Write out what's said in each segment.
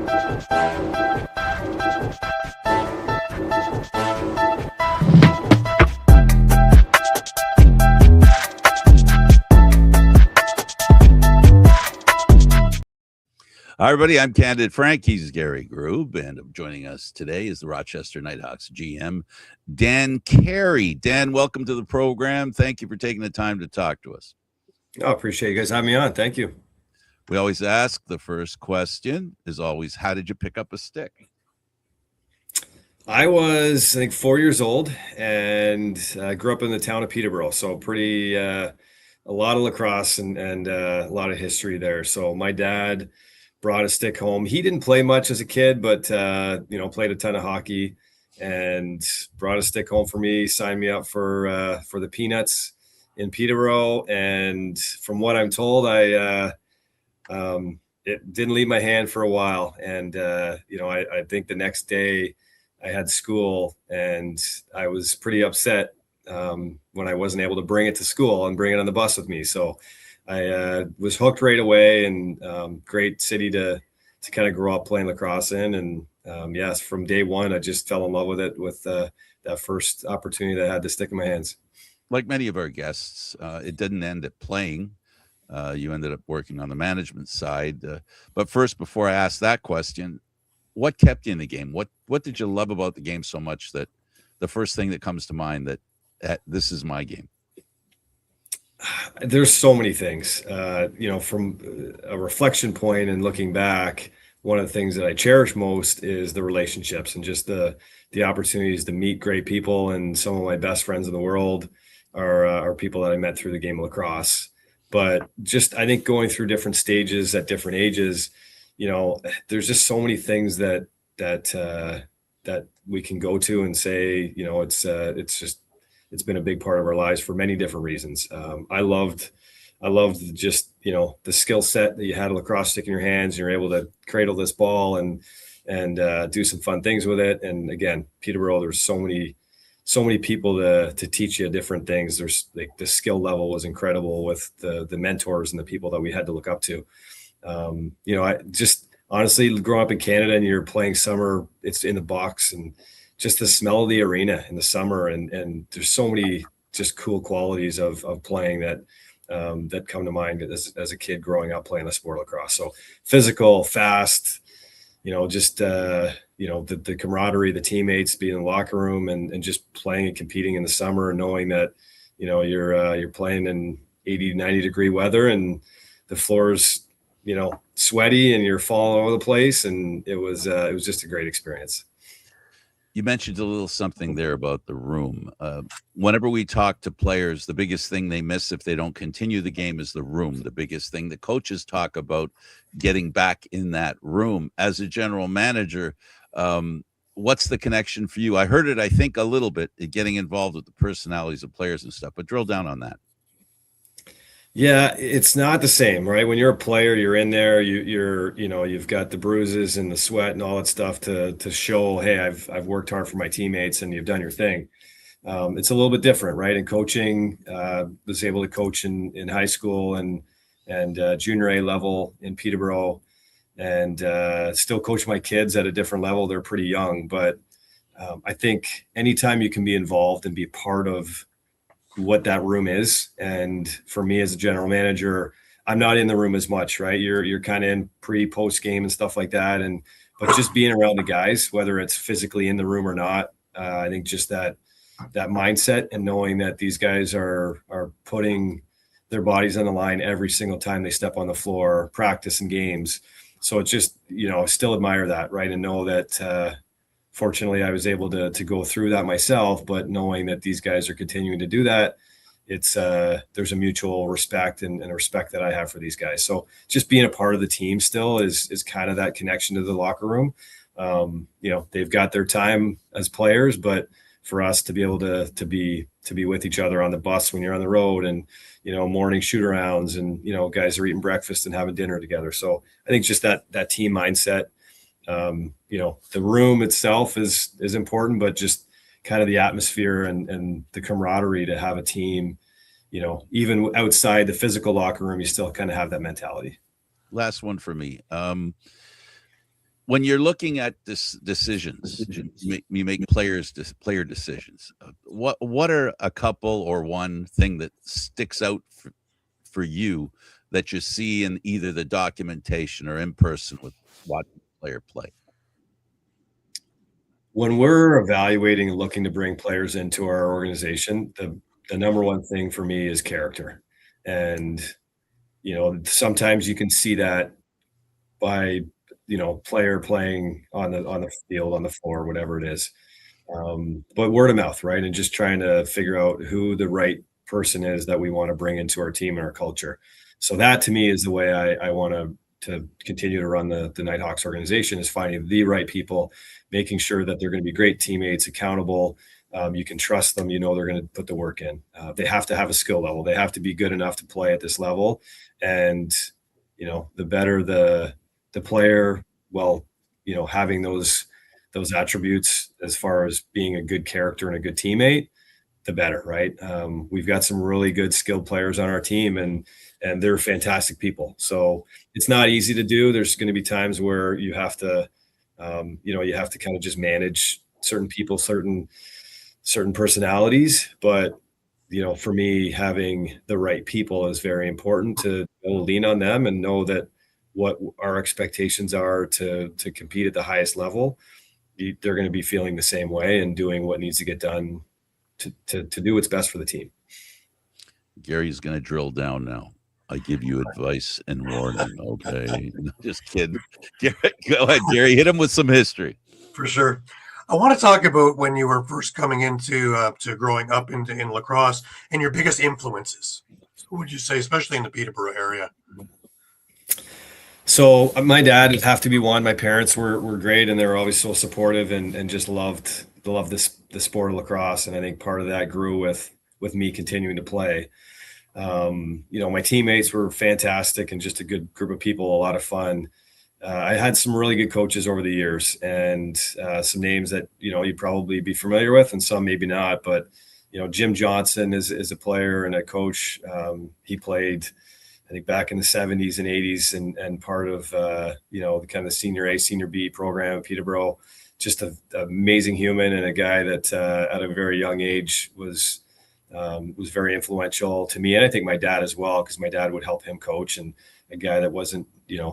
Hi, everybody. I'm Candid Frank. He's Gary Groob, and joining us today is the Rochester Knighthawks GM, Dan Carey. Dan, welcome to the program. Thank you for taking the time to talk to us. I appreciate you guys having me on. Thank you. We always ask, the first question is always, how did you pick up a stick? I was, I think, 4 years old, and I grew up in the town of Peterborough, so pretty a lot of lacrosse and a lot of history there. So my dad brought a stick home. He didn't play much as a kid, but played a ton of hockey, and brought a stick home for me. Signed me up for the Peanuts in Peterborough, and from what I'm told, it didn't leave my hand for a while. And I think the next day I had school, and I was pretty upset when I wasn't able to bring it to school and bring it on the bus with me. So I was hooked right away, and great city to kind of grow up playing lacrosse in. And yes, from day one, I just fell in love with it with that first opportunity that I had to stick in my hands. Like many of our guests, it didn't end at playing. You ended up working on the management side. But first, before I ask that question, what kept you in the game? What did you love about the game so much that the first thing that comes to mind that this is my game? There's so many things, from a reflection point and looking back, one of the things that I cherish most is the relationships and just the opportunities to meet great people. And some of my best friends in the world are people that I met through the game of lacrosse. But just, I think, going through different stages at different ages, there's just so many things that we can go to and say, it's been a big part of our lives for many different reasons. I loved just, the skill set that you had a lacrosse stick in your hands, and you're able to cradle this ball and do some fun things with it. And again, Peterborough, there's so many people to teach you different things. There's like the skill level was incredible with the mentors and the people that we had to look up to. I just honestly growing up in Canada, and you're playing summer, it's in the box, and just the smell of the arena in the summer. And there's so many just cool qualities of playing that come to mind as a kid growing up playing the sport of lacrosse. So physical, fast, the camaraderie, the teammates, being in the locker room and just playing and competing in the summer, and knowing that, you're playing in 80, 90 degree weather, and the floor's, sweaty, and you're falling all over the place. And it was just a great experience. You mentioned a little something there about the room. Whenever we talk to players, the biggest thing they miss if they don't continue the game is the room. The biggest thing the coaches talk about, getting back in that room. As a general manager, what's the connection for you? I heard it, I think, a little bit, getting involved with the personalities of players and stuff, but drill down on that. Yeah, it's not the same, right? When you're a player, you're in there, you've got the bruises and the sweat and all that stuff to show, hey, I've worked hard for my teammates, and you've done your thing. It's a little bit different, right? In coaching, was able to coach in high school and junior A level in Peterborough, and still coach my kids at a different level. They're pretty young, but I think anytime you can be involved and be part of what that room is. And for me as a general manager, I'm not in the room as much, right? You're kind of in post game and stuff like that. But just being around the guys, whether it's physically in the room or not, I think just that mindset and knowing that these guys are putting their bodies on the line every single time they step on the floor, practice and games. So it's just, I still admire that, right? And know that, fortunately, I was able to go through that myself, but knowing that these guys are continuing to do that, it's there's a mutual respect and a respect that I have for these guys. So just being a part of the team still is kind of that connection to the locker room. They've got their time as players, but for us to be able to be with each other on the bus when you're on the road, and morning shoot arounds, and guys are eating breakfast and having dinner together. So I think just that team mindset. The room itself is important, but just kind of the atmosphere and the camaraderie to have a team, even outside the physical locker room, you still kind of have that mentality. Last one for me. when you're looking at decisions, you make player decisions. What are a couple or one thing that sticks out for you that you see in either the documentation or in person with watching a player play? When we're evaluating and looking to bring players into our organization, the number one thing for me is character. And, sometimes you can see that by, player playing on the field, on the floor, whatever it is. But word of mouth, right? And just trying to figure out who the right person is that we want to bring into our team and our culture. So that to me is the way I want to continue to run the Knighthawks organization, is finding the right people, making sure that they're going to be great teammates, accountable. You can trust them. They're going to put the work in. They have to have a skill level. They have to be good enough to play at this level. And, the better the player, having those attributes as far as being a good character and a good teammate, the better, right? We've got some really good skilled players on our team, and they're fantastic people. So it's not easy to do. There's going to be times where you have to, you have to kind of just manage certain people, certain personalities. But, for me, having the right people is very important, to lean on them and know that what our expectations are to compete at the highest level, they're going to be feeling the same way and doing what needs to get done to do what's best for the team. Gary's going to drill down now. I give you advice and warning. Okay. Just kidding. Go ahead, Gary. Hit him with some history. For sure. I want to talk about when you were first coming into to growing up in lacrosse and your biggest influences. Who would you say, especially in the Peterborough area? So my dad would have to be one. My parents were great, and they were always so supportive and just loved the sport of lacrosse. And I think part of that grew with me continuing to play. My teammates were fantastic and just a good group of people, a lot of fun. I had some really good coaches over the years, and some names that, you'd probably be familiar with and some maybe not. But, Jim Johnson is a player and a coach. He played, I think, back in the 70s and 80s and part of, the kind of the senior A, senior B program at Peterborough. Just an amazing human, and a guy that at a very young age was very influential to me. And I think my dad as well, because my dad would help him coach, and a guy that wasn't,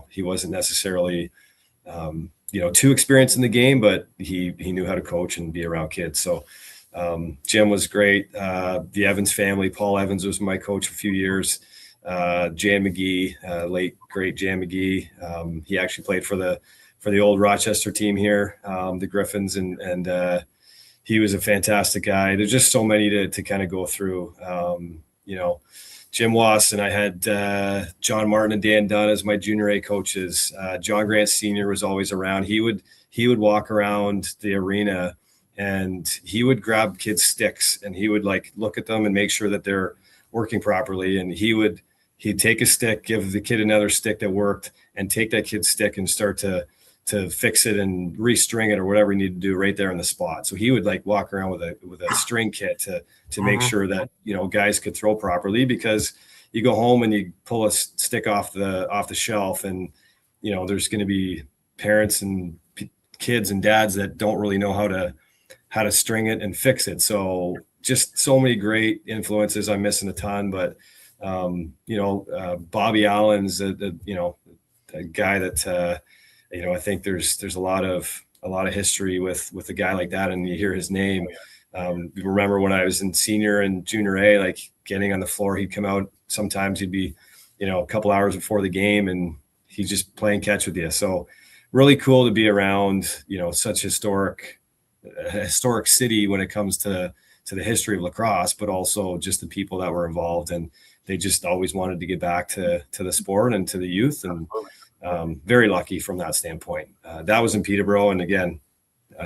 he wasn't necessarily, too experienced in the game, but he knew how to coach and be around kids. So Jim was great. The Evans family, Paul Evans was my coach for a few years. Jan McGee, late great Jan McGee. He actually played for the old Rochester team here, the Griffins, and he was a fantastic guy. There's just so many to kind of go through. Jim Wass, and I had John Martin and Dan Dunn as my junior A coaches. John Grant Sr. was always around. He would walk around the arena, and he would grab kids' sticks, and he would look at them and make sure that they're working properly. And he'd take a stick, give the kid another stick that worked, and take that kid's stick and start to fix it and restring it or whatever you need to do right there on the spot. So he would walk around with a string kit to make sure that, guys could throw properly, because you go home and you pull a stick off the shelf, and, there's going to be parents and kids and dads that don't really know how to string it and fix it. So just so many great influences. I'm missing a ton, but, Bobby Allen's a guy that, I think there's a lot of history with a guy like that, and you hear his name. Remember when I was in senior and junior A, getting on the floor, he'd come out. Sometimes he'd be, a couple hours before the game, and he's just playing catch with you. So really cool to be around, such historic city when it comes to the history of lacrosse, but also just the people that were involved, and they just always wanted to get back to the sport and to the youth, and very lucky from that standpoint. That was in Peterborough. And again,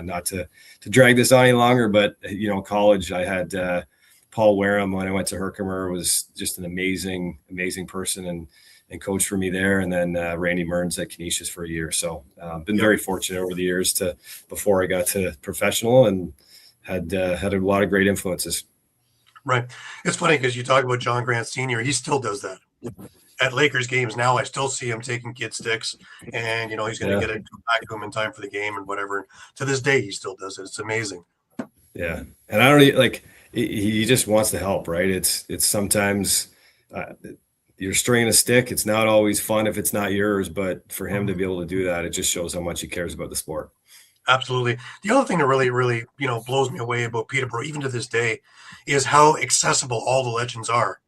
not to drag this on any longer, but, college, I had Paul Wareham when I went to Herkimer, was just an amazing, amazing person and coach for me there. And then Randy Mearns at Canisius for a year. So been very fortunate over the years before I got to professional, and had a lot of great influences. Right. It's funny because you talk about John Grant Sr. He still does that. at Lakers games now, I still see him taking kid sticks, and he's going to get it back to him in time for the game and whatever. To this day, he still does it. It's amazing. Yeah, and I don't like. He just wants to help, right? It's sometimes you're stringing a stick. It's not always fun if it's not yours, but for him to be able to do that, it just shows how much he cares about the sport. Absolutely. The other thing that really, really, blows me away about Peterborough, even to this day, is how accessible all the legends are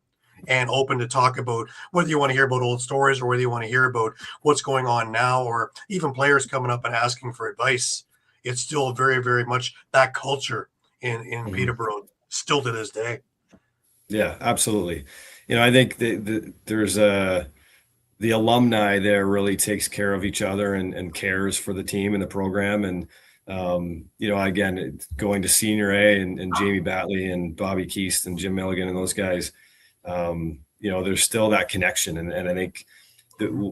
and open to talk about whether you want to hear about old stories or whether you want to hear about what's going on now, or even players coming up and asking for advice. It's still very, very much that culture in Peterborough still to this day. Yeah, absolutely. I think there's the alumni there really takes care of each other and cares for the team and the program. And, again, going to senior A and Jamie Batley and Bobby Keast and Jim Milligan and those guys, there's still that connection. And I think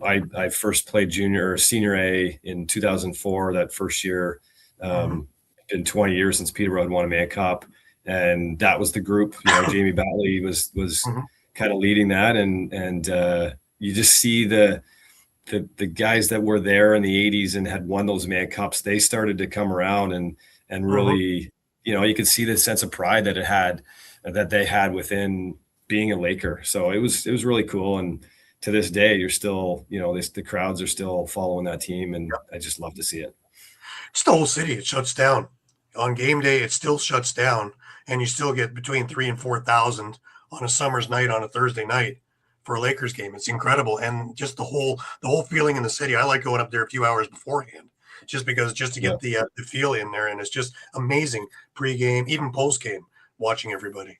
I first played junior or senior A in 2004, that first year. Been 20 years since Peterborough had won a Mann Cup. And that was the group. Jamie Batley was kind of leading that. And you just see the guys that were there in the 80s and had won those Mann Cups. They started to come around and really, you could see the sense of pride that they had within being a Laker. So it was really cool. And to this day, you're still, the crowds are still following that team, and I just love to see it. It's the whole city. It shuts down on game day. It still shuts down, and you still get between 3,000 and 4,000 on a summer's night on a Thursday night for a Lakers game. It's incredible. And just the whole feeling in the city. I like going up there a few hours beforehand just to get the feel in there. And it's just amazing pregame, even postgame, watching everybody.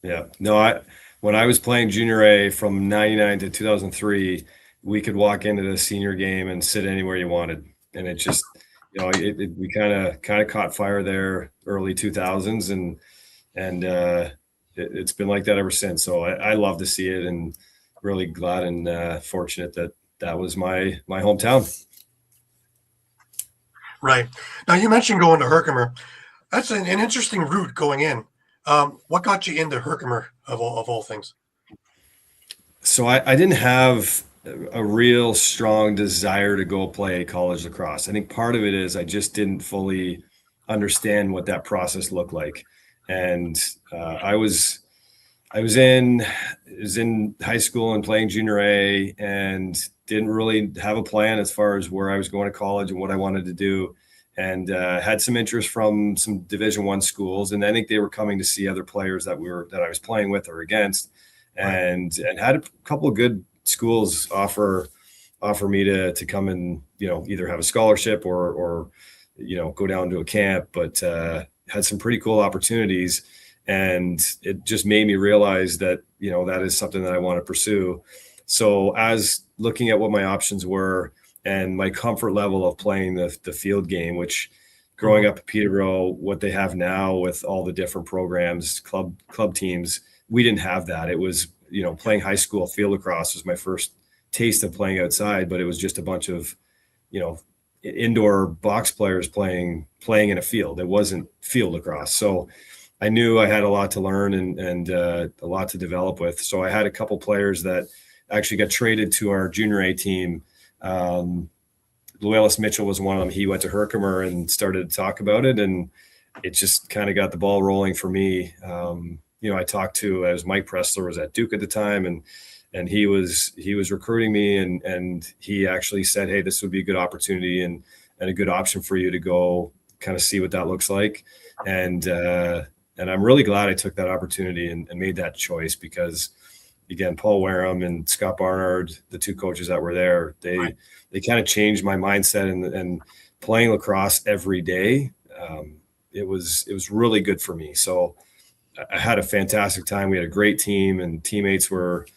Yeah, no, when I was playing junior A from 99 to 2003, we could walk into the senior game and sit anywhere you wanted. And it just, we kind of caught fire there early 2000s, and it's been like that ever since. So I love to see it, and really glad and fortunate that was my hometown. Right. Now, you mentioned going to Herkimer. That's an interesting route going in. What got you into Herkimer of all things? So I didn't have a real strong desire to go play college lacrosse. I think part of it is I just didn't fully understand what that process looked like. And I was in high school and playing junior A, and didn't really have a plan as far as where I was going to college and what I wanted to do. And had some interest from some Division I schools, and I think they were coming to see other players that I was playing with or against, and had a couple of good schools offer me to come and either have a scholarship or go down to a camp, but had some pretty cool opportunities, and it just made me realize that that is something that I want to pursue. So as looking at what my options were and my comfort level of playing the field game, which growing up at Peterborough, what they have now with all the different programs, club teams, we didn't have that. It was playing high school field lacrosse was my first taste of playing outside, but it was just a bunch of indoor box players playing in a field. It wasn't field lacrosse. So I knew I had a lot to learn and a lot to develop with. So I had a couple players that actually got traded to our junior A team. Luelis Mitchell was one of them. He went to Herkimer and started to talk about it, and it just kind of got the ball rolling for me. I talked to, as Mike Pressler was at Duke at the time, and he was recruiting me, and he actually said, hey, this would be a good opportunity and a good option for you to go kind of see what that looks like. And I'm really glad I took that opportunity and made that always, because again, Paul Wareham and Scott Barnard, the two coaches that were there, they kind of changed my mindset, and playing lacrosse every day. It was really good for me. So I had a fantastic time. We had a great team, and teammates were,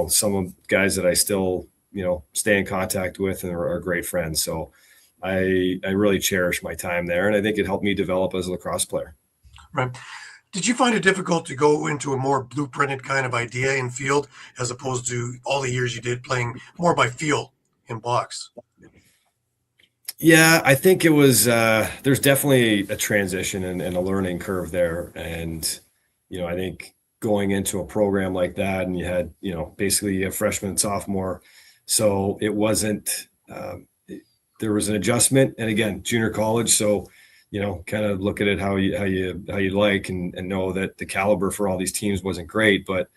some of the guys that I still, stay in contact with and are great friends. So I really cherish my time there, and I think it helped me develop as a lacrosse player. Right. Did you find it difficult to go into a more blueprinted kind of idea in field as opposed to all the years you did playing more by feel in box? Yeah, I think it was, there's definitely a transition and a learning curve there. And, I think going into a program like that, and you had, basically a freshman and sophomore. So it wasn't, there was an adjustment, and again, junior college. So, kind of look at it how you like, and know that the caliber for all these teams wasn't great, but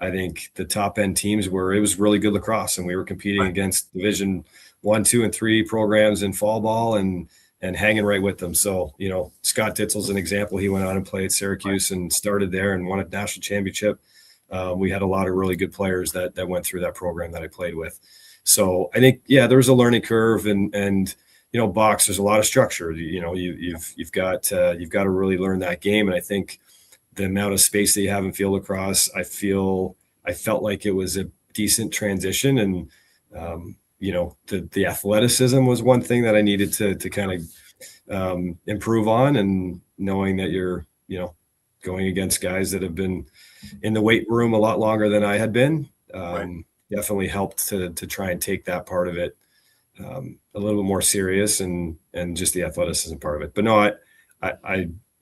I think the top end teams it was really good lacrosse, and we were competing against Division 1, 2, and 3 programs in fall ball, and hanging right with them. So, Scott Ditzel's an example. He went on and played at Syracuse and started there and won a national championship. We had a lot of really good players that went through that program that I played with. So I think, there was a learning curve, and box, there's a lot of structure. You've got to really learn that game. And I think the amount of space that you have in field lacrosse, I felt like it was a decent transition. And, the athleticism was one thing that I needed to kind of improve on, and knowing that you're, going against guys that have been in the weight room a lot longer than I had been, definitely helped to try and take that part of it a little bit more serious, and just the athleticism part of it. But no,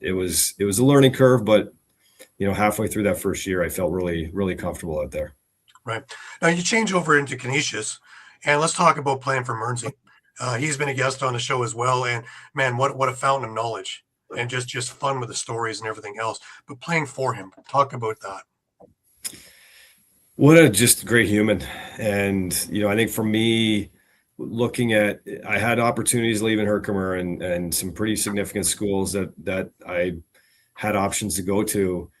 it was a learning curve, but halfway through that first year, I felt really, really comfortable out there. Right. Now you change over into Canisius, and let's talk about playing for Mernsey. He's been a guest on the show as well, and man, what a fountain of knowledge, and just fun with the stories and everything else. But playing for him, talk about that. What a just great human. And, I think for me, I had opportunities leaving Herkimer and some pretty significant schools that I had options to go to.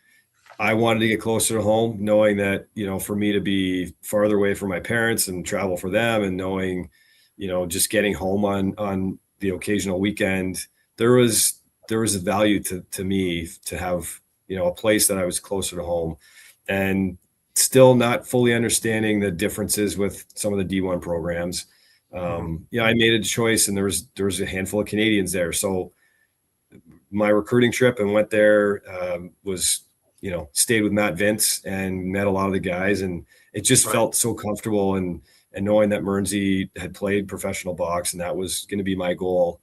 I wanted to get closer to home, knowing that, for me to be farther away from my parents and travel for them, and knowing, just getting home on the occasional weekend, there was a value to me to have, a place that I was closer to home, and still not fully understanding the differences with some of the D1 programs. I made a choice, and there was a handful of Canadians there. So my recruiting trip and went there, was, stayed with Matt Vince and met a lot of the guys, and it just felt so comfortable, and knowing that Mernsey had played professional box, and that was going to be my goal.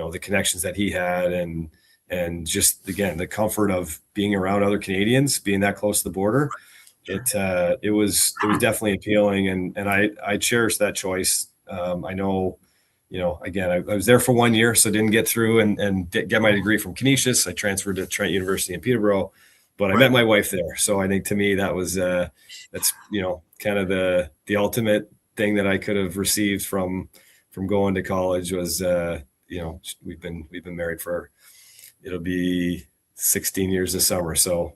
The connections that he had, and just, again, the comfort of being around other Canadians, being that close to the border. It was definitely appealing, and I cherish that choice. I know, again, I was there for 1 year, so didn't get through and get my degree from Canisius. I transferred to Trent University in Peterborough, but I met my wife there. So I think, to me, that was that's kind of the ultimate thing that I could have received from going to college was we've been married for, it'll be 16 years this summer. So,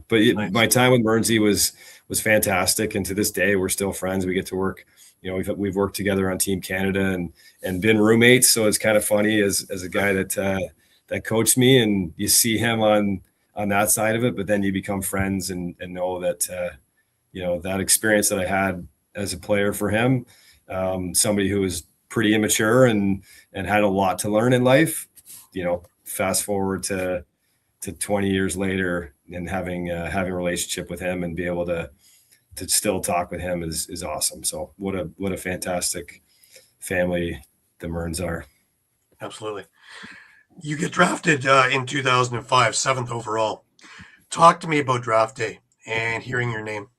my time with Mernsey was fantastic. And to this day, we're still friends. We get to work, we've worked together on Team Canada and been roommates. So it's kind of funny as a guy that coached me, and you see him on that side of it, but then you become friends and know that, that experience that I had as a player for him, somebody who was pretty immature and had a lot to learn in life, fast forward to 20 years later, and having a relationship with him and be able to still talk with him is awesome. So what a fantastic family the Merns are. Absolutely. You get drafted in 2005, 7th overall. Talk to me about draft day and hearing your name.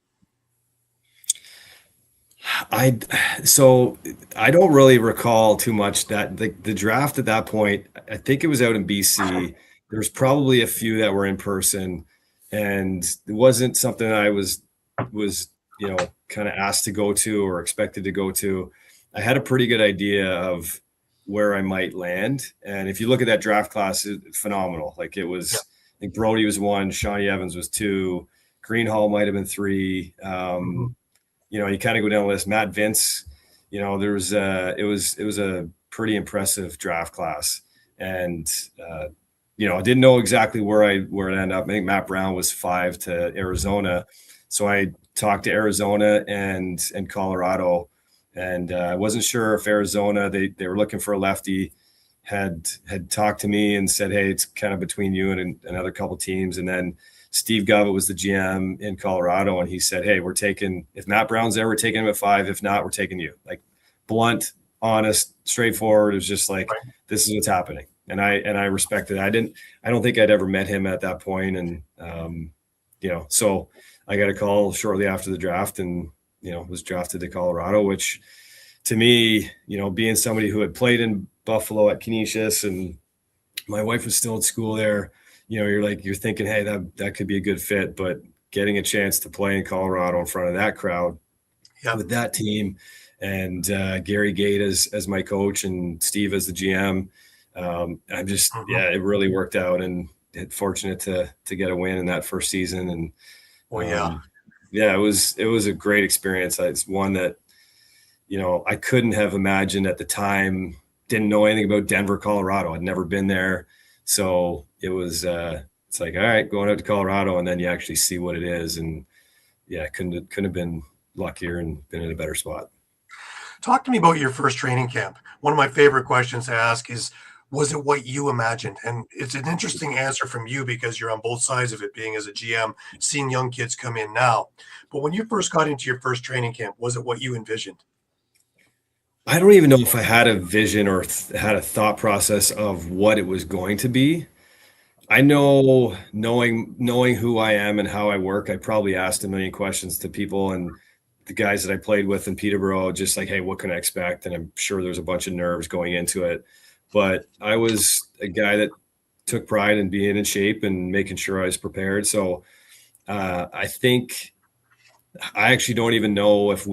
So I don't really recall too much that the draft at that point. I think it was out in BC. There's probably a few that were in person, and it wasn't something I was kind of asked to go to or expected to go to. I had a pretty good idea of where I might land, and if you look at that draft class, it's phenomenal. Like, it was, I think Brody was 1, Shawnee Evans was 2, Greenhall might have been 3. You kind of go down the list. Matt Vince, it was a pretty impressive draft class, and I didn't know exactly where it ended up. I think Matt Brown was 5 to Arizona. So I talked to Arizona and Colorado, and I wasn't sure if Arizona, they were looking for a lefty, had talked to me and said, hey, it's kind of between you and another couple teams. And then Steve Govett was the GM in Colorado, and he said, hey, if Matt Brown's there, we're taking him at 5. If not, we're taking you. Like, blunt, honest, straightforward. It was just like, this is what's happening. And I respected it. I don't think I'd ever met him at that point. And, so I got a call shortly after the draft and, was drafted to Colorado, which to me, being somebody who had played in Buffalo at Canisius and my wife was still at school there, you're thinking, hey, that could be a good fit, but getting a chance to play in Colorado in front of that crowd with that team and Gary Gate as my coach and Steve as the GM, I'm just, it really worked out and fortunate to get a win in that first season. And it was a great experience. It's one that, I couldn't have imagined at the time, didn't know anything about Denver, Colorado. I'd never been there. So it was, it's like, all right, going out to Colorado and then you actually see what it is. And couldn't have been luckier and been in a better spot. Talk to me about your first training camp. One of my favorite questions to ask is, was it what you imagined? And it's an interesting answer from you because you're on both sides of it, being as a GM, seeing young kids come in now. But when you first got into your first training camp, was it what you envisioned? I don't even know if I had a vision or had a thought process of what it was going to be. I know, knowing who I am and how I work, I probably asked a million questions to people and the guys that I played with in Peterborough, just like, hey, what can I expect? And I'm sure there's a bunch of nerves going into it. But I was a guy that took pride in being in shape and making sure I was prepared. So I think I actually don't even know if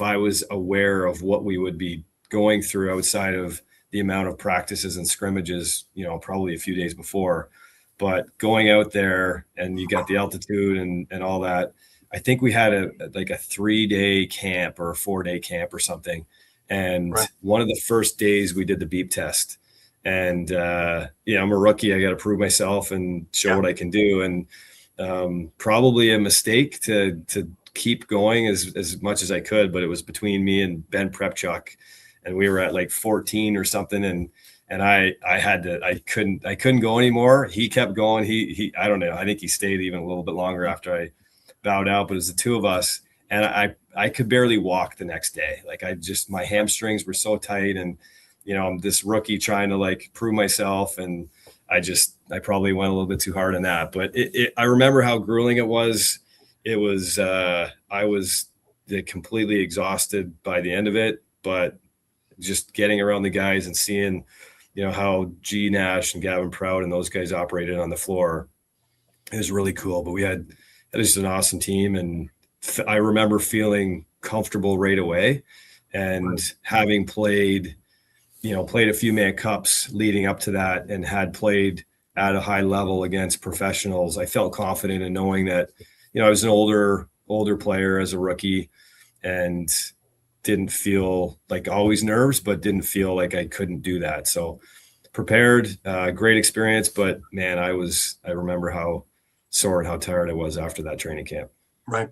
I was aware of what we would be going through outside of the amount of practices and scrimmages, probably a few days before. But going out there and you got the altitude and all that, I think we had a 3-day camp or a 4-day camp or something. And one of the first days we did the beep test. And I'm a rookie. I got to prove myself and show what I can do. And probably a mistake to keep going as much as I could, but it was between me and Ben Prepchuk, and we were at like 14 or something. And I couldn't go anymore. He kept going. He I don't know. I think he stayed even a little bit longer after I bowed out, but it was the two of us. And I could barely walk the next day. Like my hamstrings were so tight and, I'm this rookie trying to like prove myself. And I probably went a little bit too hard on that, but I remember how grueling it was. It was, I was completely exhausted by the end of it, but just getting around the guys and seeing, how G Nash and Gavin Proud and those guys operated on the floor, it was really cool. But we had just an awesome team. And I remember feeling comfortable right away and having played a few man cups leading up to that and had played at a high level against professionals. I felt confident in knowing that, I was an older player as a rookie and didn't feel like always nerves, but didn't feel like I couldn't do that. So prepared, great experience, but man, I remember how sore and how tired I was after that training camp. Right.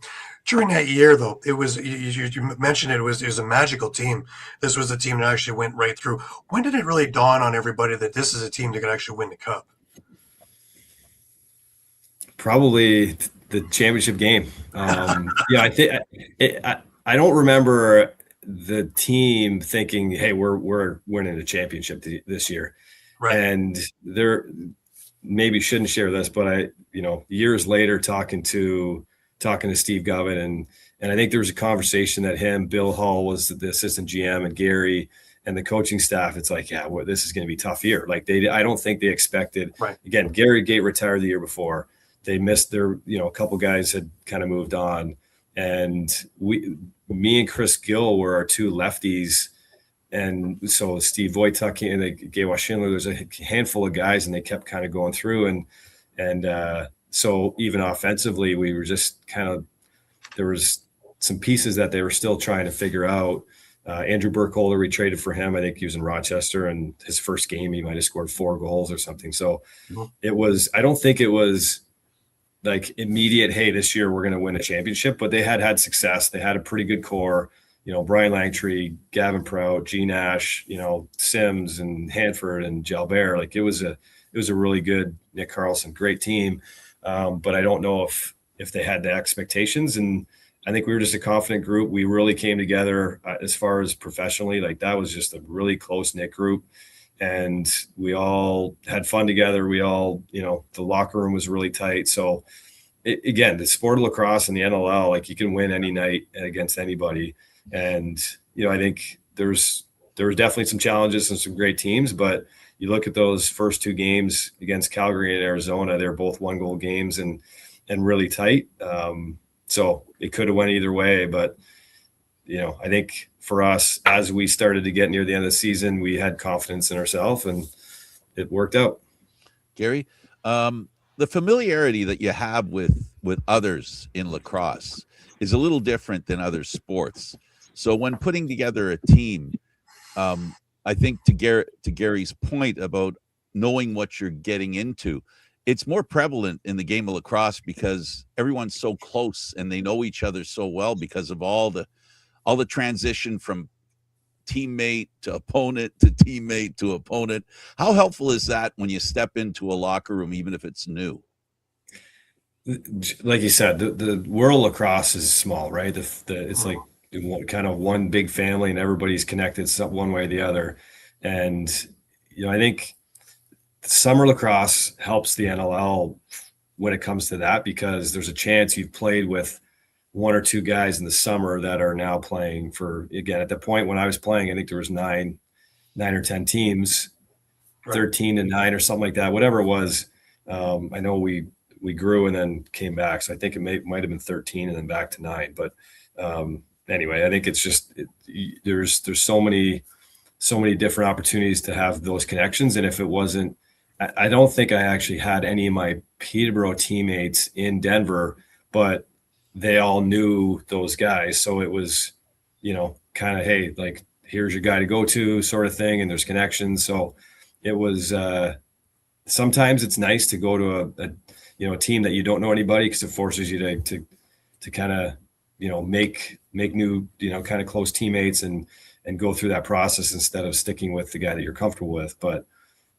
During that year, though, it was, you mentioned it was a magical team. This was a team that actually went right through. When did it really dawn on everybody that this is a team that could actually win the cup? Probably the championship game. I think I don't remember the team thinking, hey, we're winning a championship this year. Right. And there maybe shouldn't share this, but years later talking to Steve Govin and I think there was a conversation that Bill Hull was the assistant GM and Gary and the coaching staff. It's like, this is going to be a tough year. Like I don't think they expected, again, Gary Gate retired the year before. They missed a couple guys had kind of moved on. And me and Chris Gill were our two lefties. And so Steve Wojtek and Gay Schindler, there's a handful of guys and they kept kind of going through. And so even offensively, we were just there was some pieces that they were still trying to figure out. Andrew Burkholder, we traded for him. I think he was in Rochester and his first game, he might've scored 4 goals or something. So I don't think it was like immediate, hey, this year we're going to win a championship, but they had success. They had a pretty good core, Brian Langtree, Gavin Prout, G Nash, Sims and Hanford and Jalbert. Like it was a really good Nick Carlson, great team. But I don't know if they had the expectations, and I think we were just a confident group. We really came together as far as professionally, like that was just a really close knit group. And we all had fun together. We all, the locker room was really tight. So again, the sport of lacrosse and the NLL, like you can win any night against anybody. And, I think there was definitely some challenges and some great teams, but you look at those first 2 games against Calgary and Arizona, they're both 1-goal games and really tight. So it could have went either way, but, I think for us, as we started to get near the end of the season, we had confidence in ourselves and it worked out. Carey, the familiarity that you have with others in lacrosse is a little different than other sports. So when putting together a team, I think to Gary's point about knowing what you're getting into, it's more prevalent in the game of lacrosse because everyone's so close and they know each other so well because of all the transition from teammate to opponent to teammate to opponent. How helpful is that when you step into a locker room, even if it's new? Like you said, the world of lacrosse is small, right? It's like kind of one big family and everybody's connected one way or the other. And, I think summer lacrosse helps the NLL when it comes to that, because there's a chance you've played with 1 or 2 guys in the summer that are now playing for, again, at the point when I was playing, I think there was 9 or 10 teams, 13 to 9 or something like that, whatever it was. I know we grew and then came back. So I think it might have been 13 and then back to 9. But anyway, I think it's just, there's so many different opportunities to have those connections. And if it wasn't, I don't think I actually had any of my Peterborough teammates in Denver, but they all knew those guys. So it was, kind of, hey, like, here's your guy to go to sort of thing. And there's connections. So it was, sometimes it's nice to go to a team that you don't know anybody, because it forces you to kind of, make new, kind of close teammates and go through that process instead of sticking with the guy that you're comfortable with. But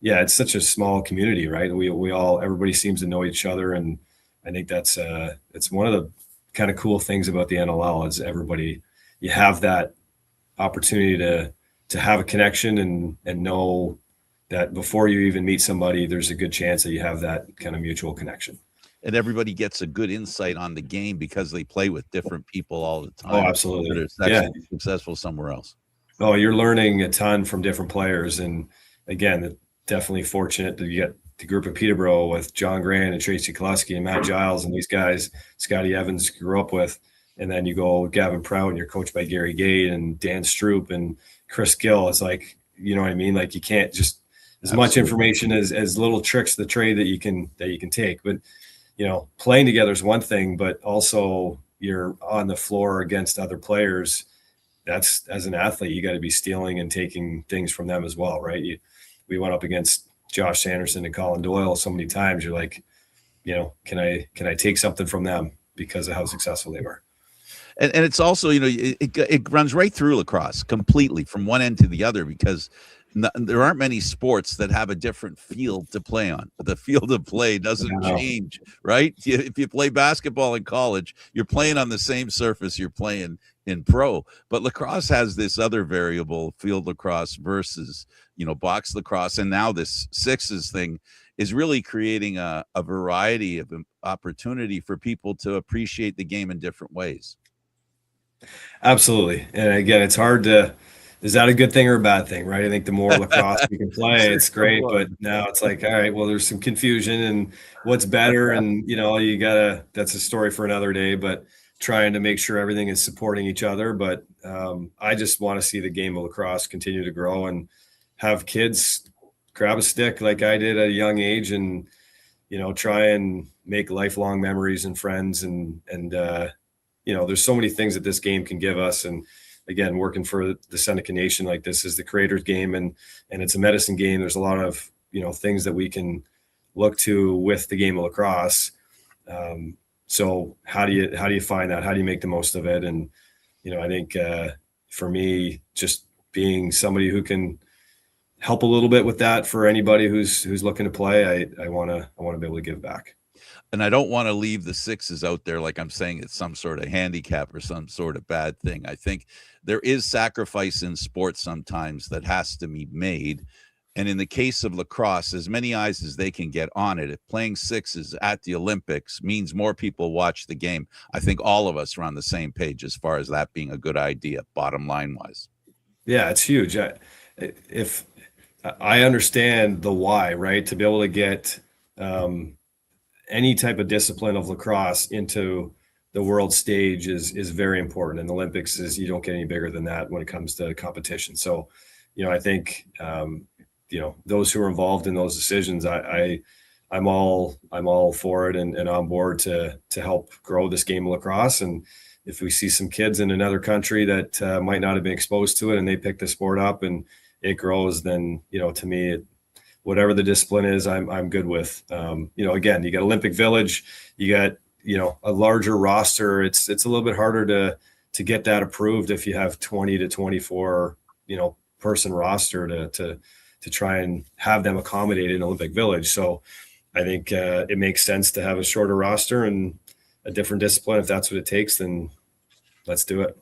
yeah, it's such a small community, right? Everybody seems to know each other. And I think that's, it's one of the kind of cool things about the NLL is you have that opportunity to have a connection and know that before you even meet somebody, there's a good chance that you have that kind of mutual connection. And everybody gets a good insight on the game because they play with different people all the time. Oh, absolutely. That are actually successful somewhere else. Oh, you're learning a ton from different players. And again, definitely fortunate that you get the group of Peterborough with John Grant and Tracy Koleski and Matt Giles and these guys, Scotty Evans grew up with. And then you go Gavin Prout and you're coached by Gary Gade and Dan Stroop and Chris Gill. It's like, you know what I mean? Like, you can't just as much information as little tricks of the trade that you can take. But, playing together is one thing, but also you're on the floor against other players. That's, as an athlete, you got to be stealing and taking things from them as well, right? We went up against Josh Sanderson and Colin Doyle so many times. You're like, can I take something from them because of how successful they were? And it's also, it runs right through lacrosse completely from one end to the other, because there aren't many sports that have a different field to play on. The field of play doesn't change, right? If you play basketball in college, you're playing on the same surface you're playing in pro. But lacrosse has this other variable, field lacrosse versus, box lacrosse. And now this sixes thing is really creating a variety of opportunity for people to appreciate the game in different ways. Absolutely. And again, it's hard to, is that a good thing or a bad thing, right? I think the more lacrosse you can play, it's great. But now it's like, all right, well, there's some confusion and what's better. And, that's a story for another day, but trying to make sure everything is supporting each other. But I just want to see the game of lacrosse continue to grow and have kids grab a stick like I did at a young age and, try and make lifelong memories and friends. And there's so many things that this game can give us. And again, working for the Seneca Nation, like, this is the creator's game and it's a medicine game. There's a lot of, things that we can look to with the game of lacrosse. So how do you find that? How do you make the most of it? And, I think for me, just being somebody who can help a little bit with that for anybody who's looking to play, I want to be able to give back. And I don't want to leave the sixes out there like I'm saying it's some sort of handicap or some sort of bad thing. I think there is sacrifice in sports sometimes that has to be made. And in the case of lacrosse, as many eyes as they can get on it, if playing sixes at the Olympics means more people watch the game, I think all of us are on the same page as far as that being a good idea, bottom line wise. Yeah, it's huge. If I understand the why, right? To be able to get any type of discipline of lacrosse into the world stage is very important. And the Olympics is, you don't get any bigger than that when it comes to competition. So, I think those who are involved in those decisions, I'm all for it and on board to help grow this game of lacrosse. And if we see some kids in another country that might not have been exposed to it and they pick the sport up and it grows, then, to me, whatever the discipline is, I'm good with. Again, you got Olympic Village, you got, a larger roster. It's a little bit harder to get that approved if you have 20 to 24, person roster to try and have them accommodated in Olympic Village. So I think it makes sense to have a shorter roster and a different discipline. If that's what it takes, then let's do it.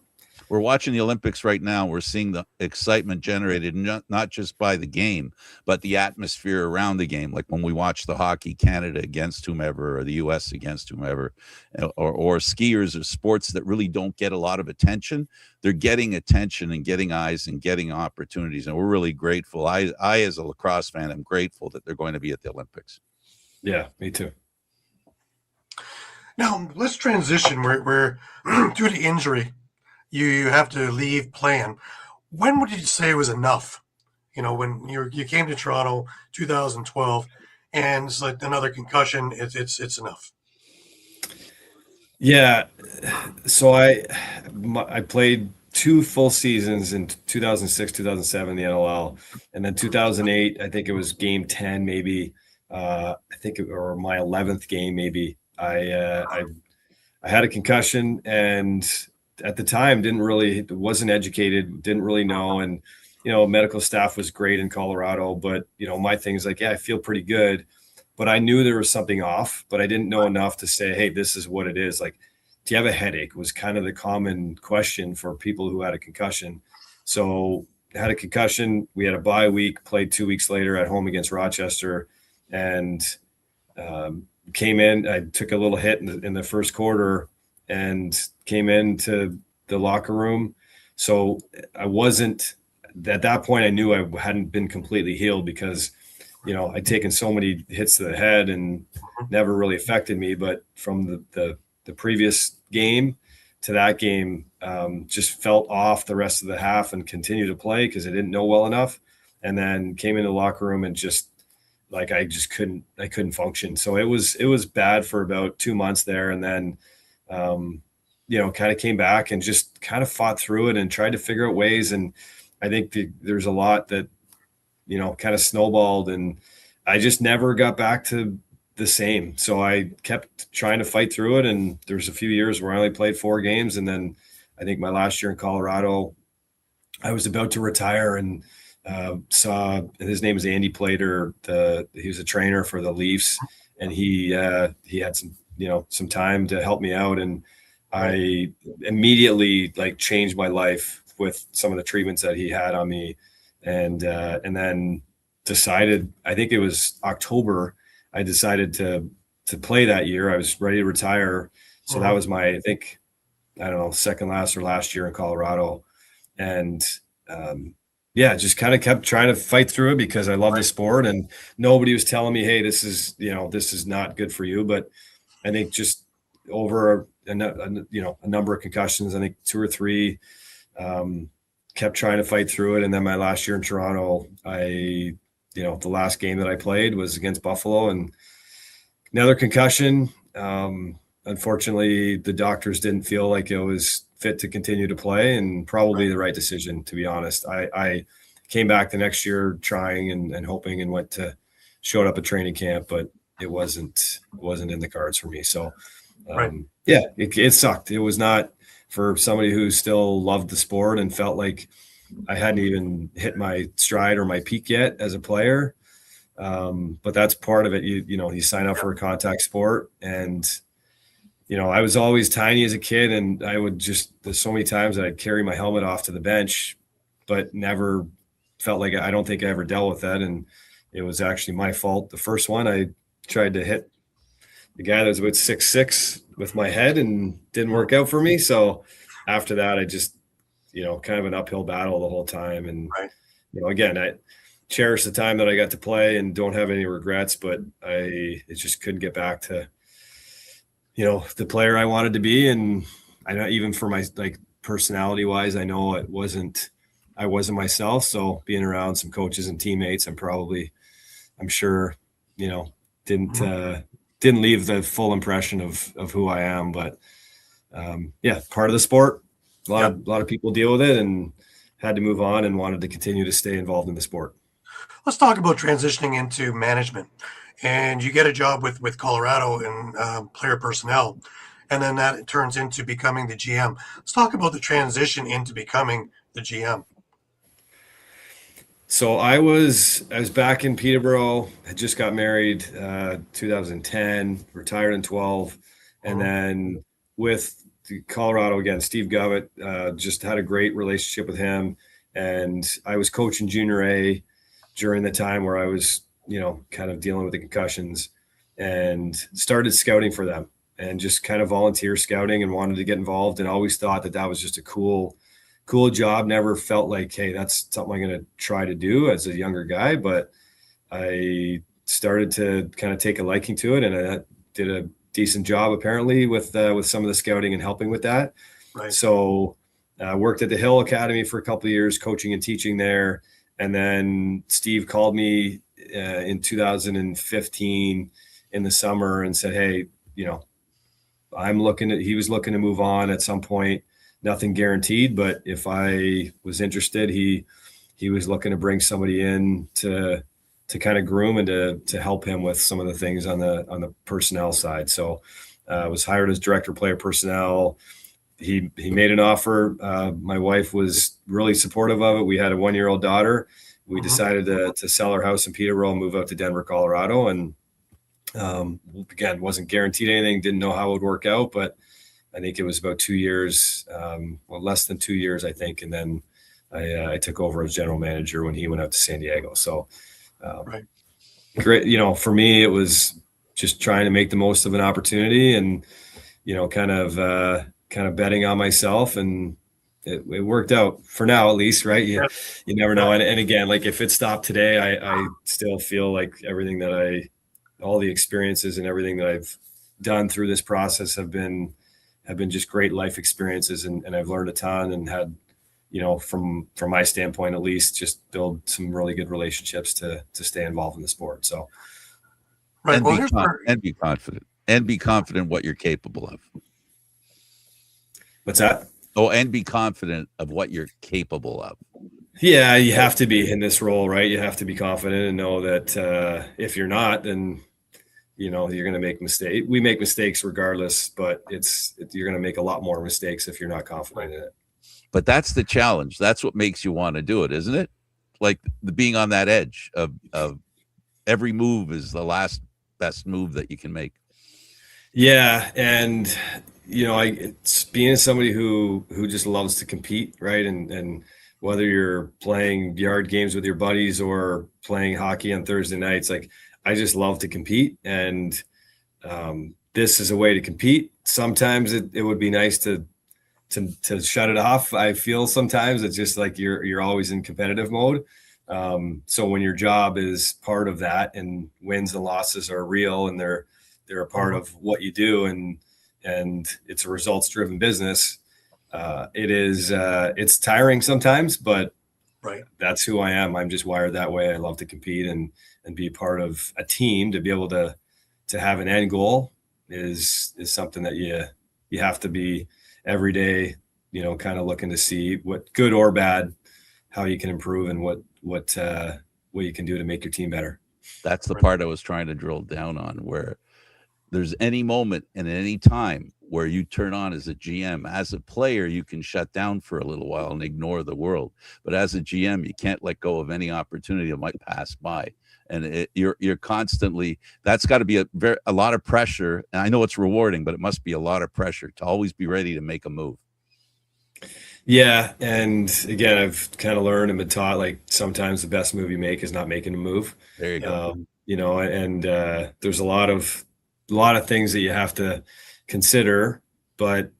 We're watching the Olympics right now. We're seeing the excitement generated not just by the game, but the atmosphere around the game. Like when we watch the hockey, Canada against whomever, or the U.S. against whomever, or skiers or sports that really don't get a lot of attention. They're getting attention and getting eyes and getting opportunities. And we're really grateful. I as a lacrosse fan, am grateful that they're going to be at the Olympics. Yeah, me too. Now let's transition. We're due to injury. You have to leave playing. When would you say was enough? When you came to Toronto 2012 and it's like another concussion, it's enough. Yeah. So I played 2 full seasons in 2006, 2007, the NLL, and then 2008, I think it was game 10, maybe, or my 11th game, maybe. I had a concussion and at the time wasn't educated, didn't really know. And, medical staff was great in Colorado, but, my thing is like, yeah, I feel pretty good, but I knew there was something off, but I didn't know enough to say, hey, this is what it is. Like, do you have a headache was kind of the common question for people who had a concussion. So I had a concussion. We had a bye week, played 2 weeks later at home against Rochester, and came in. I took a little hit in the first quarter and came into the locker room. So I wasn't, at that point, I knew I hadn't been completely healed because, I'd taken so many hits to the head and never really affected me. But from the previous game to that game, just felt off the rest of the half and continued to play because I didn't know well enough. And then came into the locker room and just like, I couldn't function. So it was bad for about 2 months there. And then, kind of came back and just kind of fought through it and tried to figure out ways. And I think there's a lot that, kind of snowballed, and I just never got back to the same. So I kept trying to fight through it. And there's a few years where I only played 4 games. And then I think my last year in Colorado, I was about to retire and saw, his name is Andy Plater. He was a trainer for the Leafs, and he had some time to help me out. And I immediately changed my life with some of the treatments that he had on me. And then decided, I think it was October, I decided to play that year. I was ready to retire. So that was my, I think, second last or last year in Colorado. And just kind of kept trying to fight through it because I love the sport, and nobody was telling me, hey, this is not good for you. But I think just over a number of concussions, I think 2 or 3, kept trying to fight through it. And then my last year in Toronto, the last game that I played was against Buffalo, and another concussion. Unfortunately, the doctors didn't feel like it was fit to continue to play, and probably the right decision, to be honest. I came back the next year trying and hoping, and showed up at training camp, but it wasn't in the cards for me. So it sucked. It was not for somebody who still loved the sport and felt like I hadn't even hit my stride or my peak yet as a player. But that's part of it. You sign up for a contact sport, and I was always tiny as a kid, and I would there's so many times that I'd carry my helmet off to the bench, but never felt like I don't think I ever dealt with that. And it was actually my fault. The first one, I tried to hit the guy that was about 6'6" with my head and didn't work out for me. So after that, I just, kind of an uphill battle the whole time. And, Right. Again, I cherish the time that I got to play and don't have any regrets, but it just couldn't get back to, the player I wanted to be. And I know even for my, personality wise, I know I wasn't myself. So being around some coaches and teammates, I'm sure, didn't leave the full impression of who I am, but part of the sport. A lot of people deal with it and had to move on and wanted to continue to stay involved in the sport. Let's talk about transitioning into management. And you get a job with Colorado in player personnel, and then that turns into becoming the GM. Let's talk about the transition into becoming the GM. So I was back in Peterborough. I just got married 2010, retired in 12, and then with Colorado again, Steve Govett, just had a great relationship with him, and I was coaching junior A during the time where I was, kind of dealing with the concussions, and started scouting for them and just kind of volunteer scouting and wanted to get involved, and always thought that was just a cool job. Never felt like, hey, that's something I'm going to try to do as a younger guy, but I started to kind of take a liking to it, and I did a decent job apparently with some of the scouting and helping with that. Right. So I worked at the Hill Academy for a couple of years, coaching and teaching there. And then Steve called me in 2015 in the summer and said, hey, he was looking to move on at some point. Nothing guaranteed, but if I was interested, he was looking to bring somebody in to kind of groom and to help him with some of the things on the personnel side. So I was hired as director of player personnel. He made an offer. My wife was really supportive of it. We had a 1-year-old daughter. We decided to sell our house in Peterborough and move out to Denver, Colorado. And again, wasn't guaranteed anything, didn't know how it would work out, but I think it was about 2 years, less than 2 years, I think. And then I took over as general manager when he went out to San Diego. So right. Great. For me, it was just trying to make the most of an opportunity and, kind of betting on myself, and it worked out for now, at least, right? You never know. And again, if it stopped today, I still feel like everything all the experiences and everything that I've done through this process have been just great life experiences. And I've learned a ton and had, from my standpoint, at least, just build some really good relationships to stay involved in the sport. So, right. And be confident what you're capable of. What's that? Oh, and be confident of what you're capable of. Yeah, you have to be in this role, right? You have to be confident and know that if you're not, then you're going to make mistakes. We make mistakes regardless, but you're going to make a lot more mistakes if you're not confident in it. But that's the challenge. That's what makes you want to do it, isn't it? Like being on that edge of every move is the last best move that you can make. Yeah, and it's being somebody who just loves to compete, right? And whether you're playing yard games with your buddies or playing hockey on Thursday nights, I just love to compete, and this is a way to compete. Sometimes it would be nice to shut it off. I feel sometimes it's just like you're always in competitive mode. So when your job is part of that, and wins and losses are real, and they're a part of what you do, and it's a results driven business, it's tiring sometimes, but right. That's who I am. I'm just wired that way. I love to compete and be part of a team. To be able to have an end goal is something that you have to be every day, kind of looking to see what, good or bad, how you can improve and what you can do to make your team better. That's the part I was trying to drill down on, where there's any moment and any time where you turn on as a GM. As a player, you can shut down for a little while and ignore the world. But as a GM, you can't let go of any opportunity that might pass by. And you're constantly, that's got to be a lot of pressure. And I know it's rewarding, but it must be a lot of pressure to always be ready to make a move. Yeah, and again, I've kind of learned and been taught like sometimes the best move you make is not making a move. There you go. And there's a lot of things that you have to consider, but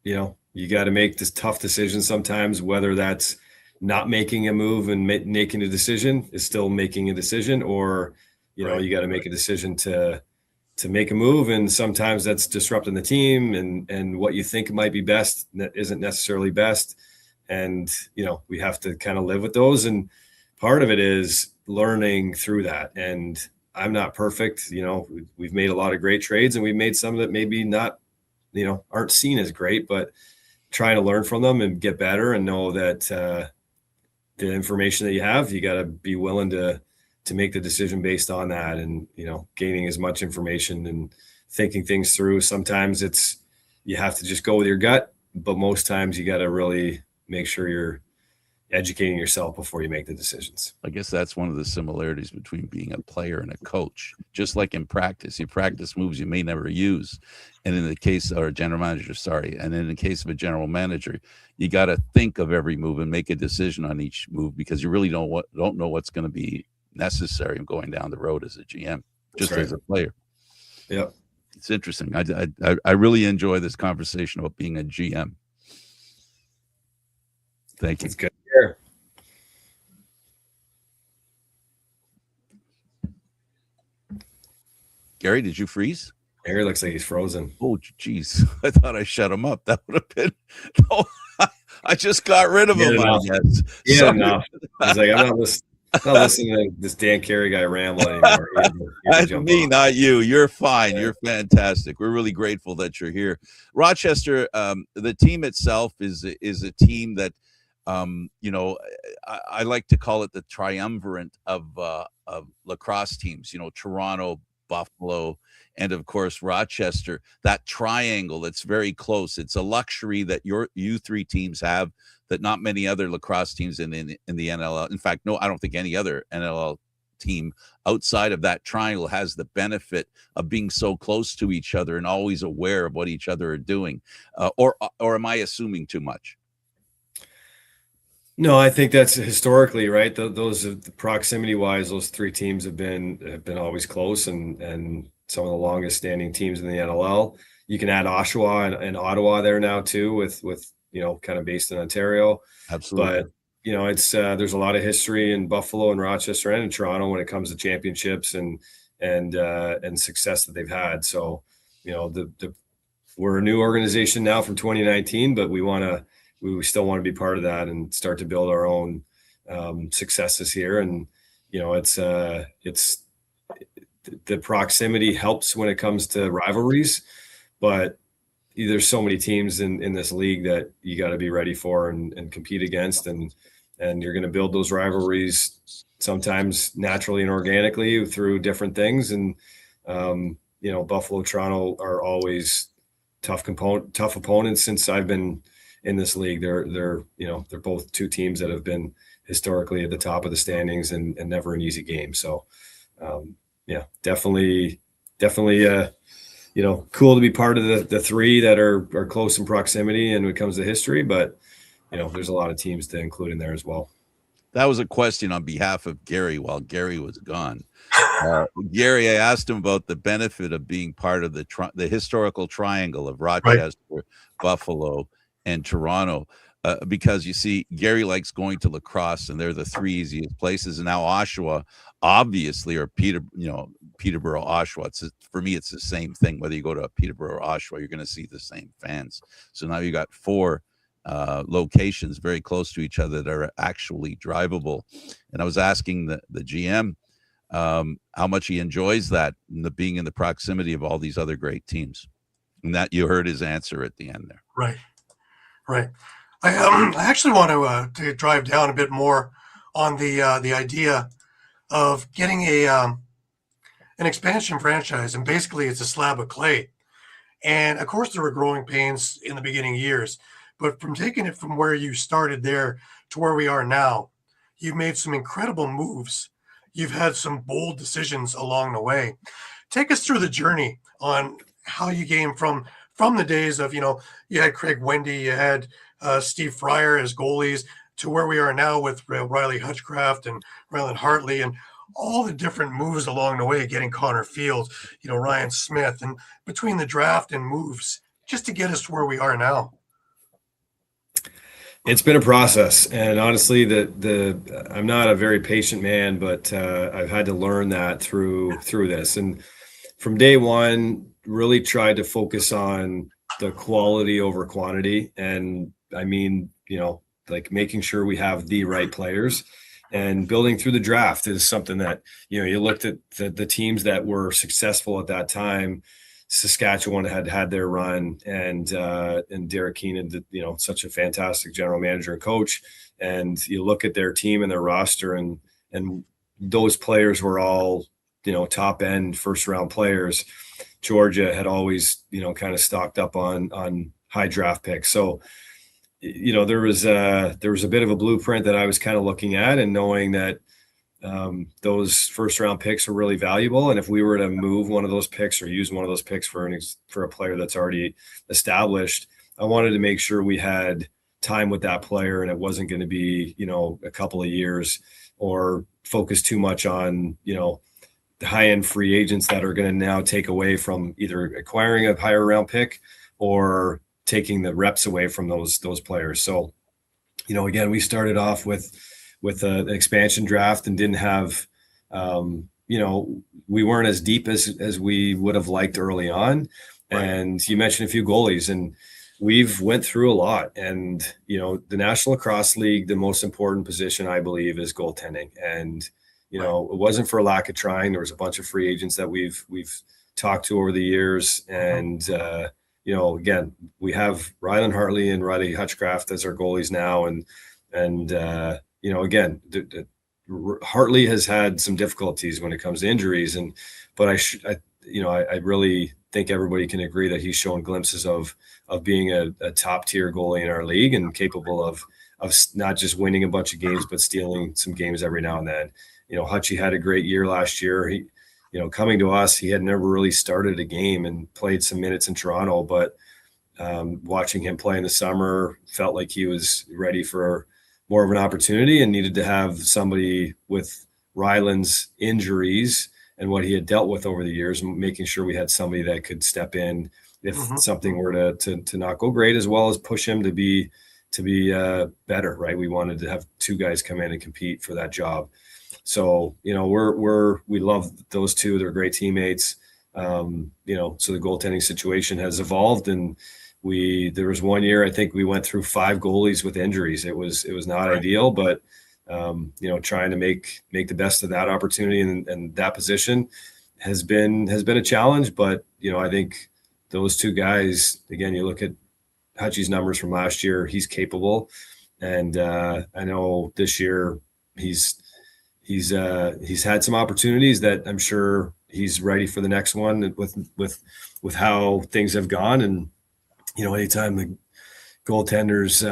you got to make this tough decision sometimes, whether that's not making a move and making a decision is still making a decision, or you got to make a decision to make a move, and sometimes that's disrupting the team, and what you think might be best isn't necessarily best, and we have to kind of live with those, and part of it is learning through that. And I'm not perfect. We've made a lot of great trades, and we've made some that maybe not aren't seen as great, but trying to learn from them and get better, and know that the information that you have, you got to be willing to make the decision based on that, and gaining as much information and thinking things through. Sometimes you have to just go with your gut, but most times you got to really make sure you're educating yourself before you make the decisions. I guess that's one of the similarities between being a player and a coach. Just like in practice, you practice moves you may never use, and in the case or a general manager, and in the case of a general manager, you got to think of every move and make a decision on each move, because you really don't know what's going to be necessary going down the road as a GM, just as a player. Yep. It's interesting. I really enjoy this conversation about being a GM. Thank you. It's good here. Gary, did you freeze? Gary looks like he's frozen. Oh, geez. I thought I shut him up. That would have been I just got rid of him, I guess. Yeah, no. He's like, I'm not listening to this Dan Carey guy ramble anymore. That's me, not you. You're fine. Yeah. You're fantastic. We're really grateful that you're here. Rochester, the team itself is a team that, I like to call it the triumvirate of lacrosse teams. Toronto, Buffalo, and of course Rochester. That triangle that's very close. It's a luxury that you three teams have that not many other lacrosse teams in the NLL. In fact, no, I don't think any other NLL team outside of that triangle has the benefit of being so close to each other and always aware of what each other are doing. Or am I assuming too much? No, I think that's historically right. Those proximity wise, those three teams have been always close, and some of the longest standing teams in the NLL. You can add Oshawa and Ottawa there now too, with kind of based in Ontario. Absolutely. But it's there's a lot of history in Buffalo and Rochester and in Toronto when it comes to championships and success that they've had. So we're a new organization now from 2019, but we still want to be part of that and start to build our own successes here. And it's the proximity helps when it comes to rivalries, but there's so many teams in this league that you got to be ready for and compete against, and you're going to build those rivalries sometimes naturally and organically through different things. And Buffalo, Toronto are always tough opponents since I've been in this league. They're both two teams that have been historically at the top of the standings and never an easy game. So definitely cool to be part of the three that are close in proximity and when it comes to history, but there's a lot of teams to include in there as well. That was a question on behalf of Gary while Gary was gone. Gary, I asked him about the benefit of being part of the historical triangle of Rochester, right, Buffalo, and Toronto, because you see, Gary likes going to lacrosse, and they're the three easiest places. And now Oshawa, obviously, or Peterborough, Oshawa. For me, it's the same thing. Whether you go to Peterborough or Oshawa, you're going to see the same fans. So now you got four locations very close to each other that are actually drivable. And I was asking the GM how much he enjoys that, being in the proximity of all these other great teams. And that you heard his answer at the end there. Right. I actually want to drive down a bit more on the idea of getting an expansion franchise, and basically it's a slab of clay. And of course there were growing pains in the beginning years, but from taking it from where you started there to where we are now, you've made some incredible moves. You've had some bold decisions along the way. Take us through the journey on how you came from from the days of, you had Craig Wendy, you had Steve Fryer as goalies, to where we are now with Riley Hutchcraft and Rylan Hartley and all the different moves along the way, getting Connor Fields, Ryan Smith, and between the draft and moves just to get us to where we are now. It's been a process, and honestly, I'm not a very patient man, but I've had to learn that through this. And from day one, really tried to focus on the quality over quantity, and I mean, like making sure we have the right players. And building through the draft is something that you looked at the teams that were successful at that time. Saskatchewan had their run, and Derek Keenan did, such a fantastic general manager and coach. And you look at their team and their roster, and those players were all, top end first round players. Georgia had always, kind of stocked up on high draft picks. So, there was a bit of a blueprint that I was kind of looking at, and knowing that those first round picks are really valuable. And if we were to move one of those picks or use one of those picks for a player that's already established, I wanted to make sure we had time with that player, and it wasn't going to be, a couple of years, or focus too much on, the high end free agents that are going to now take away from either acquiring a higher round pick or taking the reps away from those players. So, again, we started off with an expansion draft and didn't have, we weren't as deep as we would have liked early on. Right. And you mentioned a few goalies, and we've went through a lot. And, the National Lacrosse League, the most important position, I believe, is goaltending. And, it wasn't for a lack of trying. There was a bunch of free agents that we've talked to over the years. And, again, we have Rylan Hartley and Riley Hutchcraft as our goalies now. And again, Hartley has had some difficulties when it comes to injuries, but I really think everybody can agree that he's shown glimpses of being a top tier goalie in our league, and capable of not just winning a bunch of games, but stealing some games every now and then. Hutchie had a great year last year. He, coming to us, he had never really started a game and played some minutes in Toronto, but watching him play in the summer, felt like he was ready for more of an opportunity, and needed to have somebody with Ryland's injuries and what he had dealt with over the years, making sure we had somebody that could step in if something were to not go great, as well as push him to be better, right? We wanted to have two guys come in and compete for that job. So, we love those two. They're great teammates. So the goaltending situation has evolved, and there was one year, I think we went through 5 goalies with injuries. It was not ideal, but, trying to make the best of that opportunity and that position has been a challenge. But, I think those two guys, again, you look at Hutchie's numbers from last year, he's capable. And I know this year he's had some opportunities that I'm sure he's ready for the next one with how things have gone. And, anytime the goaltenders,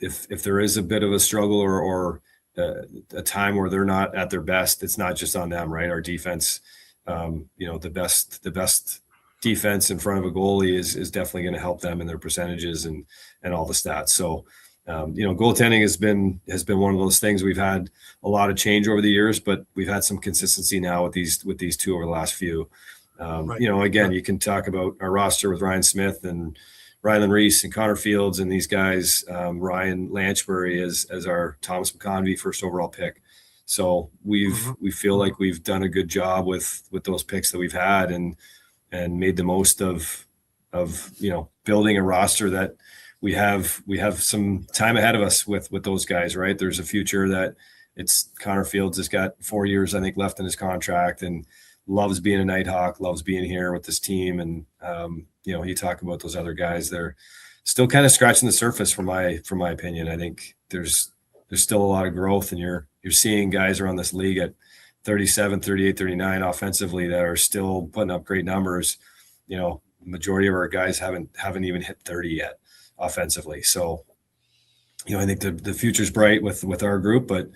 if there is a bit of a struggle or a time where they're not at their best, it's not just on them, right? Our defense, the best defense in front of a goalie is definitely going to help them in their percentages and all the stats. So, goaltending has been one of those things. We've had a lot of change over the years, but we've had some consistency now with these two over the last few. Again, you can talk about our roster with Ryan Smith and Rylan Reese and Connor Fields and these guys, Ryan Lanchbury as our Thomas McConvey first overall pick. So we feel like we've done a good job with those picks that we've had, and made the most of building a roster that we have some time ahead of us with those guys, right? There's a future that Connor Fields has got 4 years, I think, left in his contract, and loves being a Nighthawk, loves being here with this team. And, you talk about those other guys, they're still kind of scratching the surface from my opinion. I think there's still a lot of growth, and you're seeing guys around this league at 37, 38, 39 offensively that are still putting up great numbers. Majority of our guys haven't even hit 30 yet offensively. So, I think the future's bright with our group, but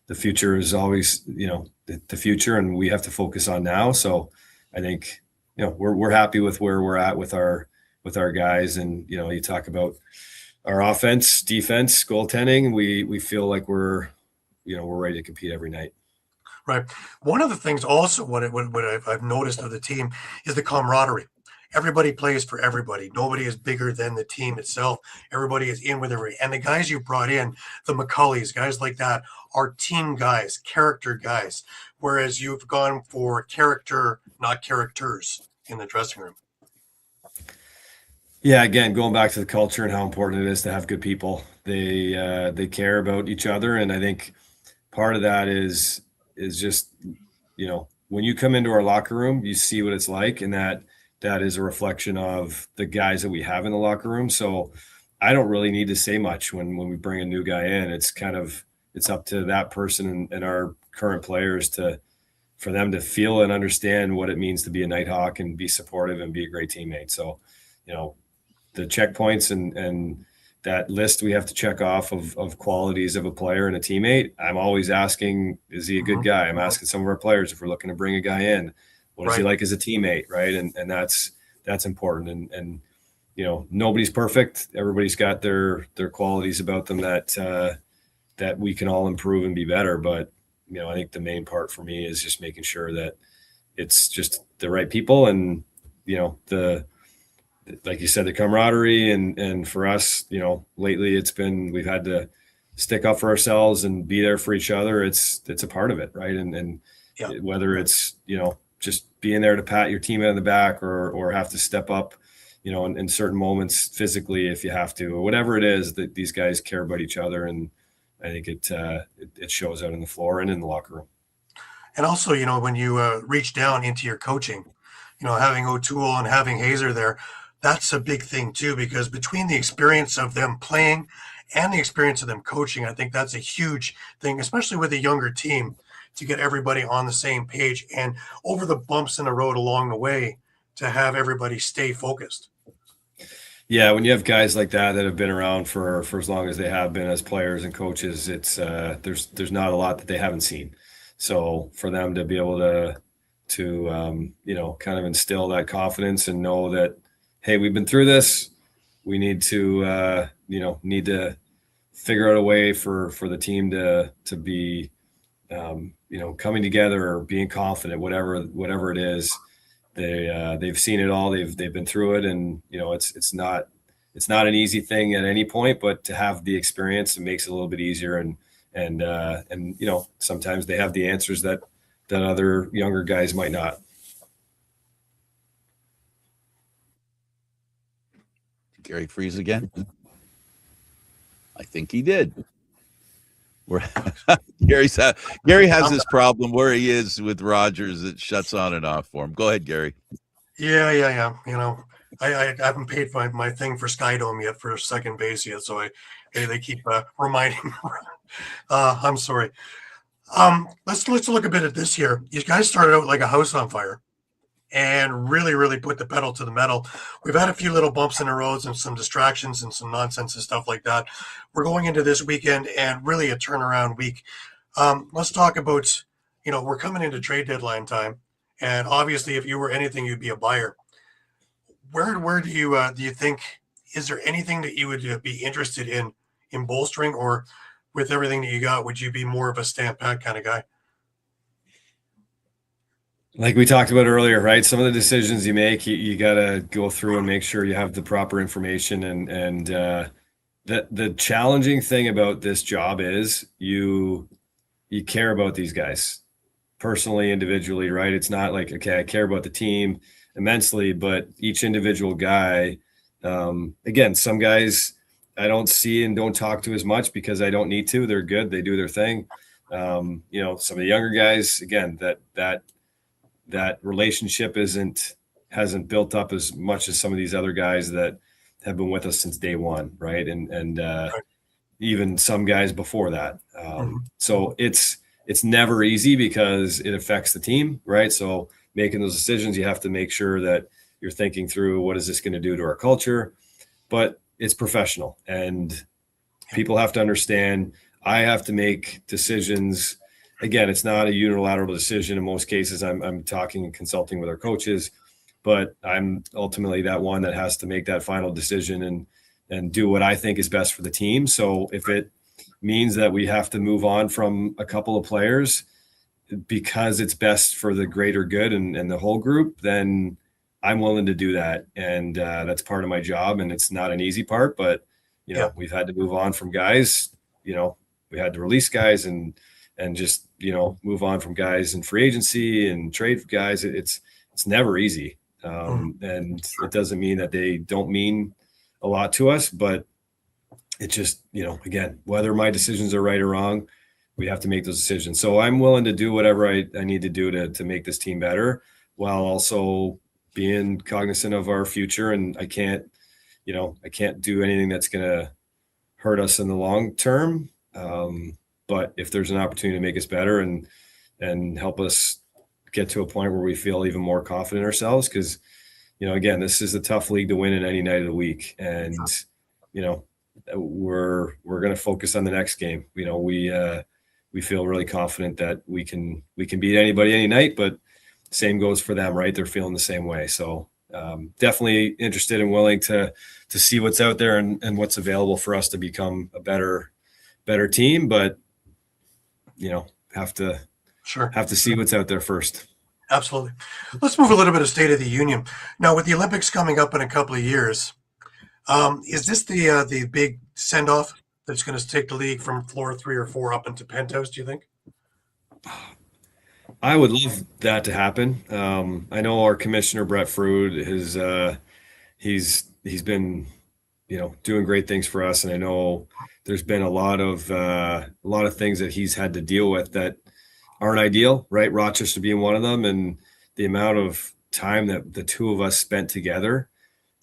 the future is always, the future, and we have to focus on now. So I think, we're happy with where we're at with our with our guys. And, you talk about our offense, defense, goaltending, we feel like we're ready to compete every night. Right. One of the things also, what I've noticed of the team is the camaraderie. Everybody plays for everybody. Nobody is bigger than the team itself. Everybody is in with everybody. And the guys you brought in, the McCulleys, guys like that, are team guys, character guys, whereas you've gone for character, not characters in the dressing room. Yeah, again, going back to the culture and how important it is to have good people. They care about each other, and I think part of that is just, when you come into our locker room, you see what it's like, and that is a reflection of the guys that we have in the locker room. So I don't really need to say much when we bring a new guy in. It's up to that person and our current players for them to feel and understand what it means to be a Nighthawk and be supportive and be a great teammate. So, the checkpoints and that list we have to check off of qualities of a player and a teammate. I'm always asking, is he a good guy? I'm asking some of our players, if we're looking to bring a guy in, what is he like as a teammate? Right. And that's important. And, nobody's perfect. Everybody's got their qualities about them that we can all improve and be better. But, I think the main part for me is just making sure that it's just the right people and, like you said, the camaraderie and for us, lately we've had to stick up for ourselves and be there for each other. It's a part of it. Right. And whether it's, just being there to pat your teammate on the back or have to step up, in certain moments physically, if you have to, or whatever it is, that these guys care about each other. And I think it shows out on the floor and in the locker room. And also, when you reach down into your coaching, having O'Toole and having Hazer there, that's a big thing too, because between the experience of them playing and the experience of them coaching, I think that's a huge thing, especially with a younger team, to get everybody on the same page and over the bumps in the road along the way to have everybody stay focused. Yeah, when you have guys like that have been around for as long as they have been as players and coaches, it's there's not a lot that they haven't seen. So for them to be able to kind of instill that confidence and know that, hey, we've been through this. We need to, figure out a way for the team to be, coming together or being confident, whatever it is. They've seen it all. They've been through it, and it's not an easy thing at any point, but to have the experience, it makes it a little bit easier. And sometimes they have the answers that other younger guys might not. Gary freeze again? I think he did. Gary has this problem where he is with Rogers. It shuts on and off for him. Go ahead, Gary. Yeah. I haven't paid my thing for Skydome yet for second base yet, so they keep reminding me. I'm sorry. Let's look a bit at this here. You guys started out like a house on fire and really, really put the pedal to the metal. We've had a few little bumps in the roads and some distractions and some nonsense and stuff like that. We're going into this weekend and really a turnaround week. Let's talk about, we're coming into trade deadline time. And obviously, if you were anything, you'd be a buyer. Where do you think, is there anything that you would be interested in bolstering, or with everything that you got, would you be more of a stamp pat kind of guy? Like we talked about earlier, right? Some of the decisions you make, you got to go through and make sure you have the proper information. And the challenging thing about this job is you care about these guys personally, individually, right? It's not like, okay, I care about the team immensely, but each individual guy, again, some guys I don't see and don't talk to as much because I don't need to. They're good. They do their thing. Some of the younger guys, again, that relationship hasn't built up as much as some of these other guys that have been with us since day one. Right. And even some guys before that. So it's never easy because it affects the team. Right. So making those decisions, you have to make sure that you're thinking through, what is this going to do to our culture? But it's professional, and people have to understand, I have to make decisions. Again, it's not a unilateral decision. In most cases, I'm talking and consulting with our coaches. but I'm ultimately that one that has to make that final decision and do what I think is best for the team. So if it means that we have to move on from a couple of players because it's best for the greater good and the whole group, then I'm willing to do that. And that's part of my job. And it's not an easy part, but we've had to move on from guys, we had to release guys and just, move on from guys in free agency and trade guys. It's never easy. And it doesn't mean that they don't mean a lot to us, but it's just, again, whether my decisions are right or wrong, we have to make those decisions. So I'm willing to do whatever I need to do to make this team better, while also being cognizant of our future. And I can't do anything that's going to hurt us in the long term. But if there's an opportunity to make us better and help us get to a point where we feel even more confident in ourselves, because, again, this is a tough league to win in any night of the week. And, we're going to focus on the next game. We feel really confident that we can beat anybody any night, but same goes for them, right? They're feeling the same way. So definitely interested and willing to see what's out there and what's available for us to become a better team. But, have to see what's out there first. Absolutely. Let's move a little bit of State of the Union. Now, with the Olympics coming up in a couple of years, is this the big send-off that's going to take the league from floor 3 or 4 up into penthouse, do you think? I would love that to happen. I know our commissioner, Brett Frude, he's been, doing great things for us. And I know there's been a lot of things that he's had to deal with that aren't ideal, right? Rochester being one of them. And the amount of time that the two of us spent together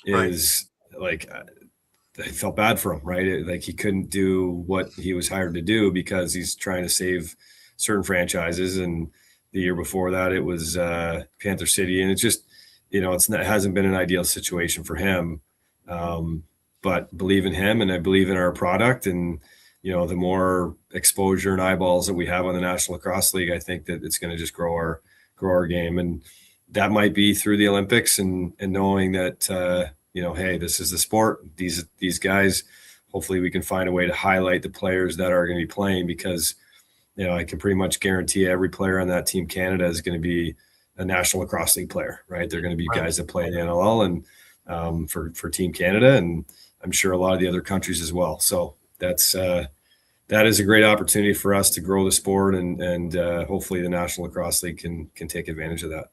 is like, I felt bad for him, right? Like he couldn't do what he was hired to do because he's trying to save certain franchises. And the year before that, it was Panther City. And it's just, it hasn't been an ideal situation for him. But believe in him, and I believe in our product. And, the more exposure and eyeballs that we have on the National Lacrosse League, I think that it's going to just grow our game. And that might be through the Olympics and knowing that, hey, this is the sport. These guys, hopefully we can find a way to highlight the players that are going to be playing, because, I can pretty much guarantee every player on that Team Canada is going to be a National Lacrosse League player, right? They're going to be guys that play in the NLL and for Team Canada, and I'm sure a lot of the other countries as well. So that is a great opportunity for us to grow the sport, and hopefully the National Lacrosse League can take advantage of that.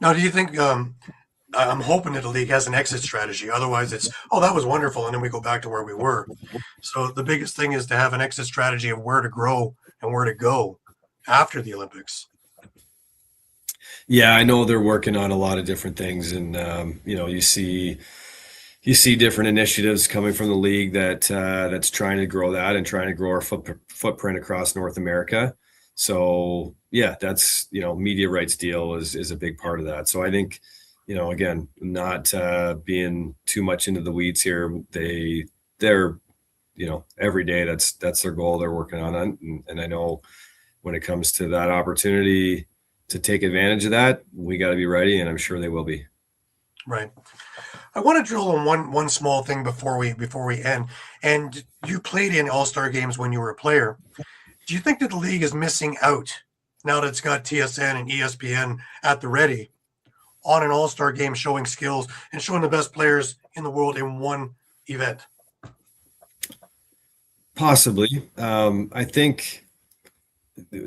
Now, do you think I'm hoping that the league has an exit strategy? Otherwise, it's, that was wonderful, and then we go back to where we were. So the biggest thing is to have an exit strategy of where to grow and where to go after the Olympics. Yeah, I know they're working on a lot of different things, and you see different initiatives coming from the league that's trying to grow that and trying to grow our footprint across North America. So yeah, that's, media rights deal is a big part of that. So I think, again, not being too much into the weeds here, they're every day that's their goal they're working on. And I know when it comes to that opportunity to take advantage of that, we got to be ready, and I'm sure they will be. Right. I want to drill on one small thing before we end. And you played in All-Star games when you were a player. Do you think that the league is missing out now that it's got TSN and ESPN at the ready on an All-Star game, showing skills and showing the best players in the world in one event? Possibly. I think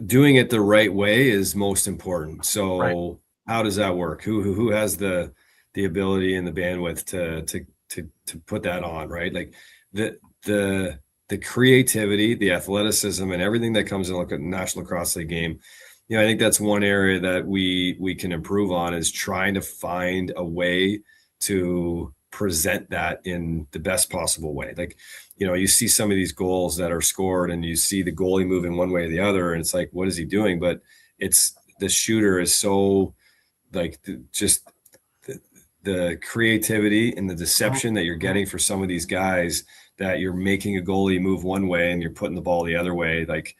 doing it the right way is most important. So how does that work? Who has the ability and the bandwidth to put that on, right? Like the creativity, the athleticism, and everything that comes in like a National Lacrosse League game. I think that's one area that we can improve on, is trying to find a way to present that in the best possible way. Like, you see some of these goals that are scored and you see the goalie moving one way or the other, and it's like, what is he doing? But it's, the shooter is so like just the creativity and the deception that you're getting for some of these guys, that you're making a goalie move one way and you're putting the ball the other way. Like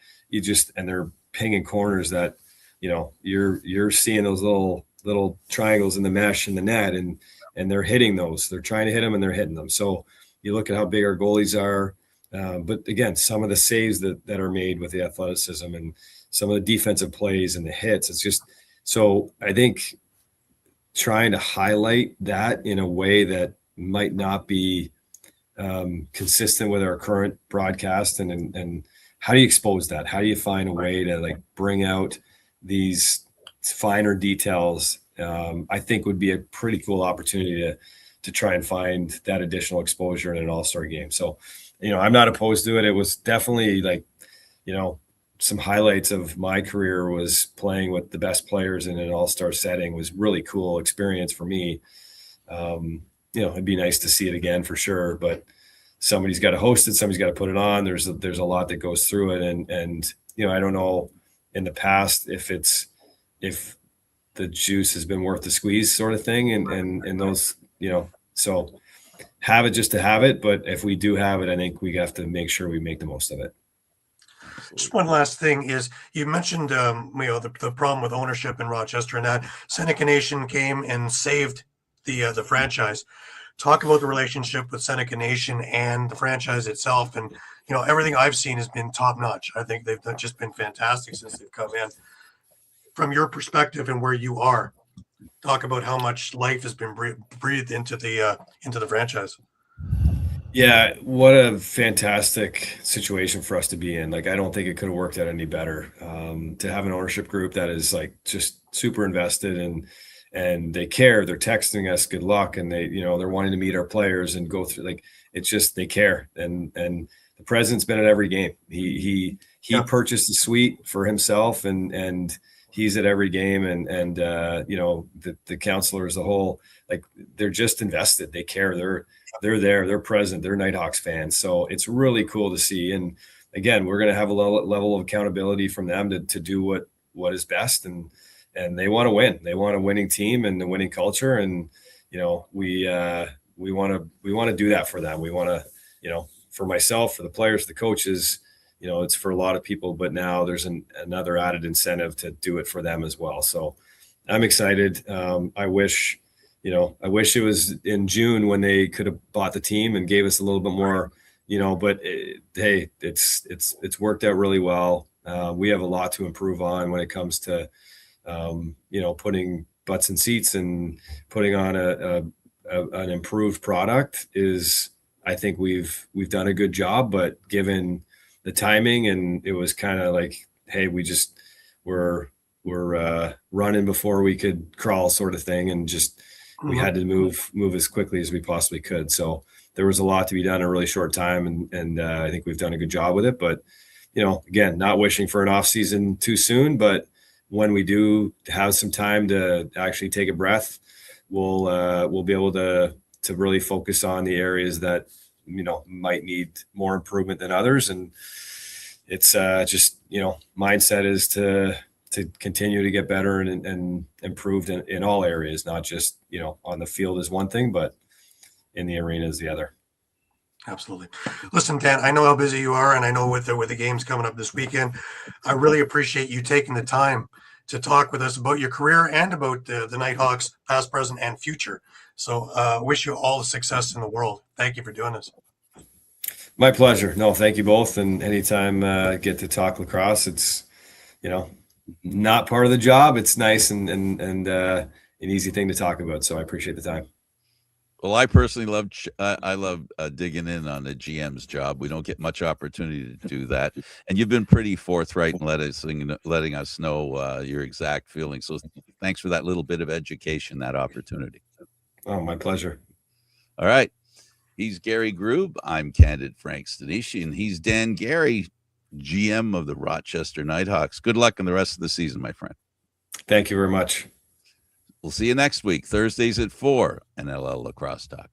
and they're pinging corners that, you're seeing those little little triangles in the mesh in the net, and they're hitting those. They're trying to hit them, and they're hitting them. So you look at how big our goalies are. But again, some of the saves that are made with the athleticism and some of the defensive plays and the hits, it's just, so I think trying to highlight that in a way that might not be consistent with our current broadcast, and how do you expose that? How do you find a way to like bring out these finer details? I think would be a pretty cool opportunity to try and find that additional exposure in an all-star game. So, I'm not opposed to it. It was definitely like, some highlights of my career was playing with the best players in an all-star setting. Was really cool experience for me. It'd be nice to see it again for sure, but somebody's got to host it. Somebody's got to put it on. There's a lot that goes through it. And I don't know in the past if the juice has been worth the squeeze sort of thing. And those, so have it just to have it. But if we do have it, I think we have to make sure we make the most of it. Just one last thing is you mentioned, the problem with ownership in Rochester, and that Seneca Nation came and saved the franchise. Talk about the relationship with Seneca Nation and the franchise itself. And, everything I've seen has been top notch. I think they've just been fantastic since they've come in. From your perspective and where you are, talk about how much life has been breathed into the franchise. Yeah, what a fantastic situation for us to be in. Like, I don't think it could have worked out any better. To have an ownership group that is like just super invested and they care. They're texting us good luck, and they're wanting to meet our players and go through, like, it's just, they care. And the president's been at every game. He purchased a suite for himself, and he's at every game, and the counselors, the whole, like, they're just invested. They care. They're there. They're present. They're Knighthawks fans. So it's really cool to see. And again, we're going to have a level of accountability from them to do what is best. And they want to win. They want a winning team and a winning culture. And, we want to do that for them. We want to, for myself, for the players, the coaches, it's for a lot of people, but now there's another added incentive to do it for them as well. So I'm excited. I wish it was in June when they could have bought the team and gave us a little bit more, but hey, it's worked out really well. We have a lot to improve on when it comes to, putting butts in seats and putting on an improved product. I think we've done a good job, but given the timing, and it was kind of like, hey, we're running before we could crawl sort of thing. And just, we had to move as quickly as we possibly could. So there was a lot to be done in a really short time. And I think we've done a good job with it, but, again, not wishing for an off season too soon, but when we do have some time to actually take a breath, we'll be able to really focus on the areas that, might need more improvement than others. And it's just, mindset is to continue to get better and improved in all areas, not just, on the field is one thing, but in the arena is the other. Absolutely. Listen, Dan, I know how busy you are, and I know with the games coming up this weekend, I really appreciate you taking the time to talk with us about your career and about the Knighthawks, past, present, and future. So wish you all the success in the world. Thank you for doing this. My pleasure. No, thank you both. And anytime I get to talk lacrosse, it's, not part of the job. It's nice and an easy thing to talk about. So I appreciate the time. Well, I personally love digging in on the GM's job. We don't get much opportunity to do that, and you've been pretty forthright in letting us know your exact feelings. So thanks for that little bit of education, that opportunity. Oh, my pleasure. All right, he's Gary Groob. I'm Candid Frank Stanisci, and he's Dan Gary, GM of the Rochester Knighthawks. Good luck in the rest of the season, my friend. Thank you very much. We'll see you next week, Thursdays at 4, NLL Lacrosse Talk.